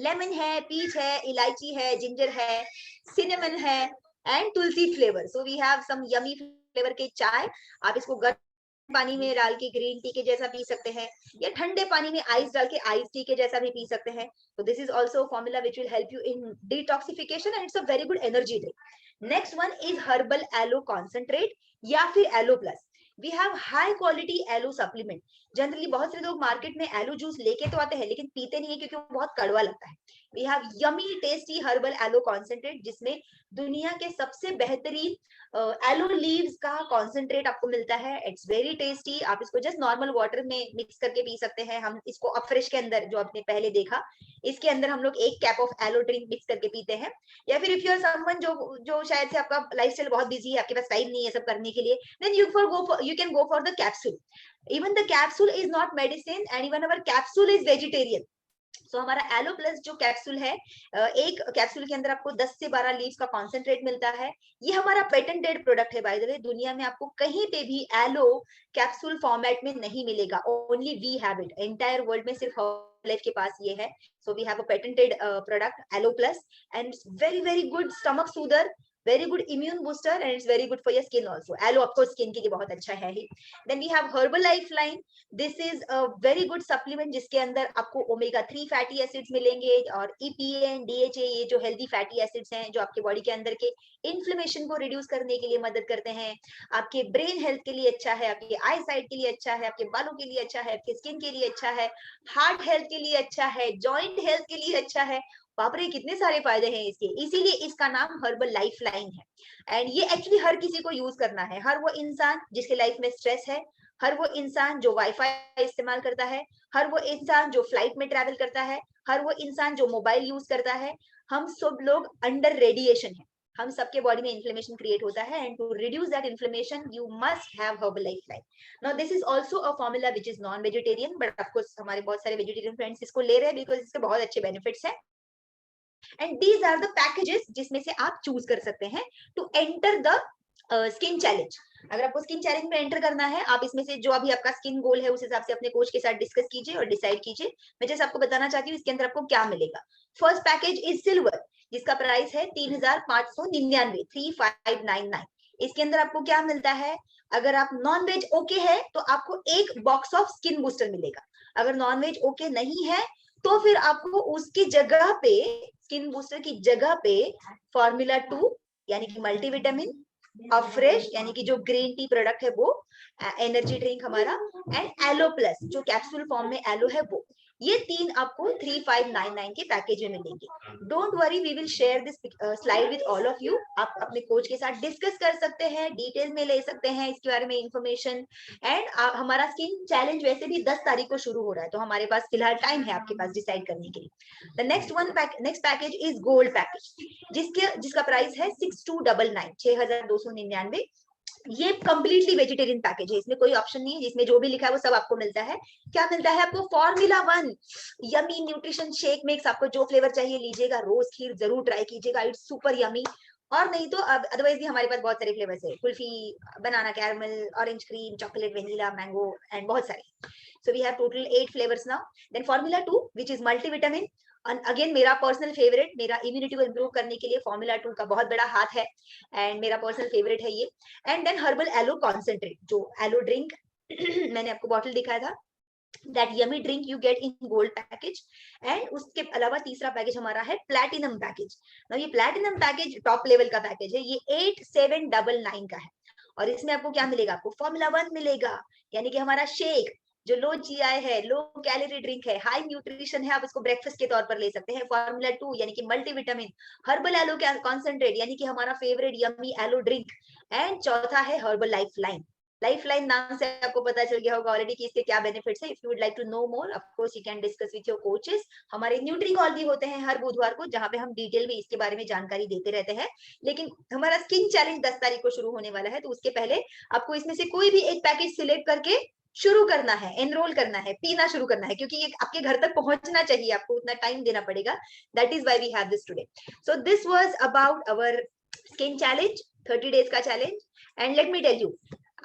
लेमन है, पीच है, इलायची है, जिंजर है, सिनेमन है, and tulsi flavour. So we have some yummy flavour के चाय. आप इसको गर्म पानी में डाल के ग्रीन टी के जैसा पी सकते हैं, या ठंडे पानी में आइस डाल के आइस टी के जैसा भी पी सकते हैं. तो this is also formula which will help you in detoxification, and it's a very good energy drink. Next one is herbal aloe concentrate या फिर aloe plus. We have high quality aloe supplement. Generally बहुत से लोग मार्केट में एलो जूस लेके तो आते हैं लेकिन पीते नहीं है क्योंकि वो बहुत कड़वा लगता है. We have yummy tasty herbal aloe concentrate, जिसमें दुनिया के सबसे बेहतरीन एलो लीव्स का कॉन्सेंट्रेट आपको मिलता है। It's very tasty. आप इसको जस्ट नॉर्मल वाटर में मिक्स करके पी सकते हैं। हम इसको अफ्रेश के अंदर, जो आपने पहले देखा, इसके अंदर हम लोग 1 cap of aloe drink mix करके पीते हैं। या फिर इफ यू आर समवन जो शायद से आपका लाइफस्टाइल बहुत बिजी है, आपके पास टाइम नहीं है सब करने के लिए, then you can go for the capsule. Even the capsule is not medicine and even our capsule is vegetarian. So हमारा एलो प्लस जो कैप्सूल है, एक कैप्सूल के अंदर आपको 10 से 12 लीव्स का कॉन्सेंट्रेट मिलता है। ये हमारा पेटेंटेड प्रोडक्ट है बाय द वे। दुनिया में आपको कहीं पे भी एलो कैप्सूल फॉर्मेट में नहीं मिलेगा, only we have it. Entire world में सिर्फ लाइफ के पास ये है। So we have a patented product aloe plus and very very good stomach soother, very good immune booster and it's very good for your skin also. Aloe of course skin के लिए बहुत अच्छा है ही. Then we have Herbal Lifeline. This is a very good supplement जिसके अंदर आपको omega 3 fatty acids मिलेंगे और EPA and DHA, ये जो healthy fatty acids हैं जो आपके बॉडी के अंदर के इन्फ्लेमेशन को रिड्यूस करने के लिए मदद करते हैं। आपके ब्रेन हेल्थ के लिए अच्छा है, आपके आई साइट के लिए अच्छा है, आपके बालों के लिए अच्छा है, आपके स्किन के लिए अच्छा है, हार्ट हेल्थ के लिए अच्छा है, जॉइंट हेल्थ के लिए अच्छा है। बाप रे कितने सारे फायदे हैं इसके, इसीलिए इसका नाम हर्बल लाइफ लाइन है। एंड ये एक्चुअली हर किसी को यूज करना है, हर वो इंसान जिसके लाइफ में स्ट्रेस है, हर वो इंसान जो वाईफाई इस्तेमाल करता है, हर वो इंसान जो फ्लाइट में ट्रैवल करता है, हर वो इंसान जो मोबाइल यूज करता है। हम सब लोग अंडर रेडिएशन है, हम सबके बॉडी में इन्फ्लेमेशन क्रिएट होता है and to reduce that inflammation you must have herbal life line. Now this is also a formula which is non vegetarian, but of course हमारे बहुत सारे वेजिटेरियन फ्रेंड्स इसको ले रहे हैं बिकॉज इसके बहुत अच्छे बेनिफिट्स हैं। And these are the packages जिसमें से आप चूज कर सकते हैं to enter the skin challenge. अगर आपको स्किन चैलेंज में एंटर करना है, आप इसमें से जो अभी आपका स्किन गोल है उस हिसाब से अपने कोच के साथ डिस्कस कीजिए और डिसाइड कीजिए। मैं जैसे आपको बताना चाहती हूँ इसके अंदर आपको क्या मिलेगा। फर्स्ट पैकेज इज सिल्वर, जिसका प्राइस है 3599, 3599। इसके अंदर आपको क्या मिलता है, अगर आप नॉन वेज ओके है तो आपको एक बॉक्स ऑफ स्किन बूस्टर मिलेगा। अगर नॉन वेज ओके नहीं है तो फिर आपको उसकी जगह पे, स्किन बूस्टर की जगह पे, फॉर्मूला 2 यानी कि मल्टीविटामिन, अफ्रेश यानी कि जो ग्रीन टी प्रोडक्ट है वो, एनर्जी ड्रिंक हमारा, एंड एलो प्लस जो कैप्सूल फॉर्म में एलो है वो, ये 3 आपको 3599 के पैकेज में मिलेंगे। Don't worry, we will share this slide with all of you. आप अपने कोच के साथ डिस्कस कर सकते हैं, डिटेल में ले सकते हैं इसके बारे में इंफॉर्मेशन। एंड हमारा स्किन चैलेंज वैसे भी 10 तारीख को शुरू हो रहा है, तो हमारे पास फिलहाल टाइम है आपके पास डिसाइड करने के लिए। The next package is gold package, जिसका प्राइस है 6299, 6299। ये कंप्लीटली वेजिटेरियन पैकेज है, इसमें कोई ऑप्शन नहीं है, जिसमें जो भी लिखा है वो सब आपको मिलता है। क्या मिलता है आपको, formula 1 yummy nutrition shake mix, आपको जो फ्लेवर चाहिए लीजिएगा, रोज खीर जरूर ट्राई कीजिएगा, इट्स सुपर यमी। और नहीं तो अदरवाइज भी हमारे पास बहुत सारे फ्लेवर्स है, kulfi, banana caramel, orange cream, chocolate, vanilla, mango and बहुत सारे। So we have total 8 flavours now. Then formula 2 which is multivitamin, again मेरा पर्सनल फेवरेट, मेरा इम्यूनिटी को इंप्रूव करने के लिए फॉर्मूला 2 का बहुत बड़ा हाथ है एंड मेरा पर्सनल फेवरेट है ये। And then herbal aloe concentrate, जो एलो ड्रिंक मैंने आपको बॉटल दिखाया था, that yummy drink you get in gold package. And उसके अलावा तीसरा पैकेज हमारा है प्लैटिनम पैकेज। नाउ ये प्लैटिनम पैकेज टॉप लेवल का पैकेज है, ये 8799 का है। और इसमें आपको क्या मिलेगा, आपको फॉर्मूला 1 मिलेगा, यानी कि हमारा शेक जो लो जीआई है, लो कैलोरी ड्रिंक है, हाई न्यूट्रिशन है, आप इसको ब्रेकफास्ट के तौर पर ले सकते हैं। फॉर्मूला 2 यानी कि मल्टीविटामिन, हर्बल एलो कॉन्सेंट्रेट यानी कि हमारा favourite yummy aloe drink, and चौथा है herbal life line. Life line नाम से आपको पता चल गया होगा ऑलरेडी कि इसके क्या बेनिफिट्स है। If you would like to know more, of course you can discuss with your coaches. हमारे न्यूट्री कॉल भी होते हैं हर बुधवार को, जहां पे हम डिटेल में इसके बारे में जानकारी देते रहते हैं। लेकिन हमारा स्किन चैलेंज 10 तारीख को शुरू होने वाला है, तो उसके पहले आपको इसमें से कोई भी एक पैकेज सिलेक्ट करके शुरू करना है, एनरोल करना है, पीना शुरू करना है, क्योंकि ये आपके घर तक पहुंचना चाहिए, आपको उतना टाइम देना पड़ेगा। That is why we have this today. So this was about our skin challenge, 30 days का challenge. And let me tell you,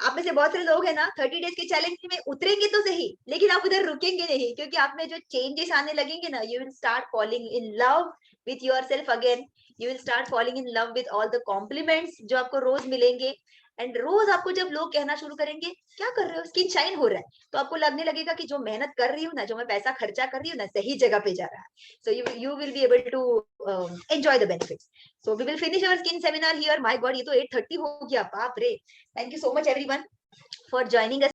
आप में से बहुत सारे लोग हैं ना 30 डेज के चैलेंज में उतरेंगे तो सही, लेकिन आप उधर रुकेंगे नहीं, क्योंकि आप में जो चेंजेस आने लगेंगे ना, you will start falling in love with yourself again, you will start falling in love with all the compliments जो आपको रोज मिलेंगे। एंड रोज आपको जब लोग कहना शुरू करेंगे क्या कर रहे हो, स्किन शाइन हो रहा है, तो आपको लगने लगेगा कि जो मेहनत कर रही हूँ ना, जो मैं पैसा खर्चा कर रही हूँ ना, सही जगह पे जा रहा है। सो you will be able to enjoy the benefits. So we will finish our skin seminar here. My God, ये तो 8:30 हो गया, बाप रे। Thank you so much everyone for joining us.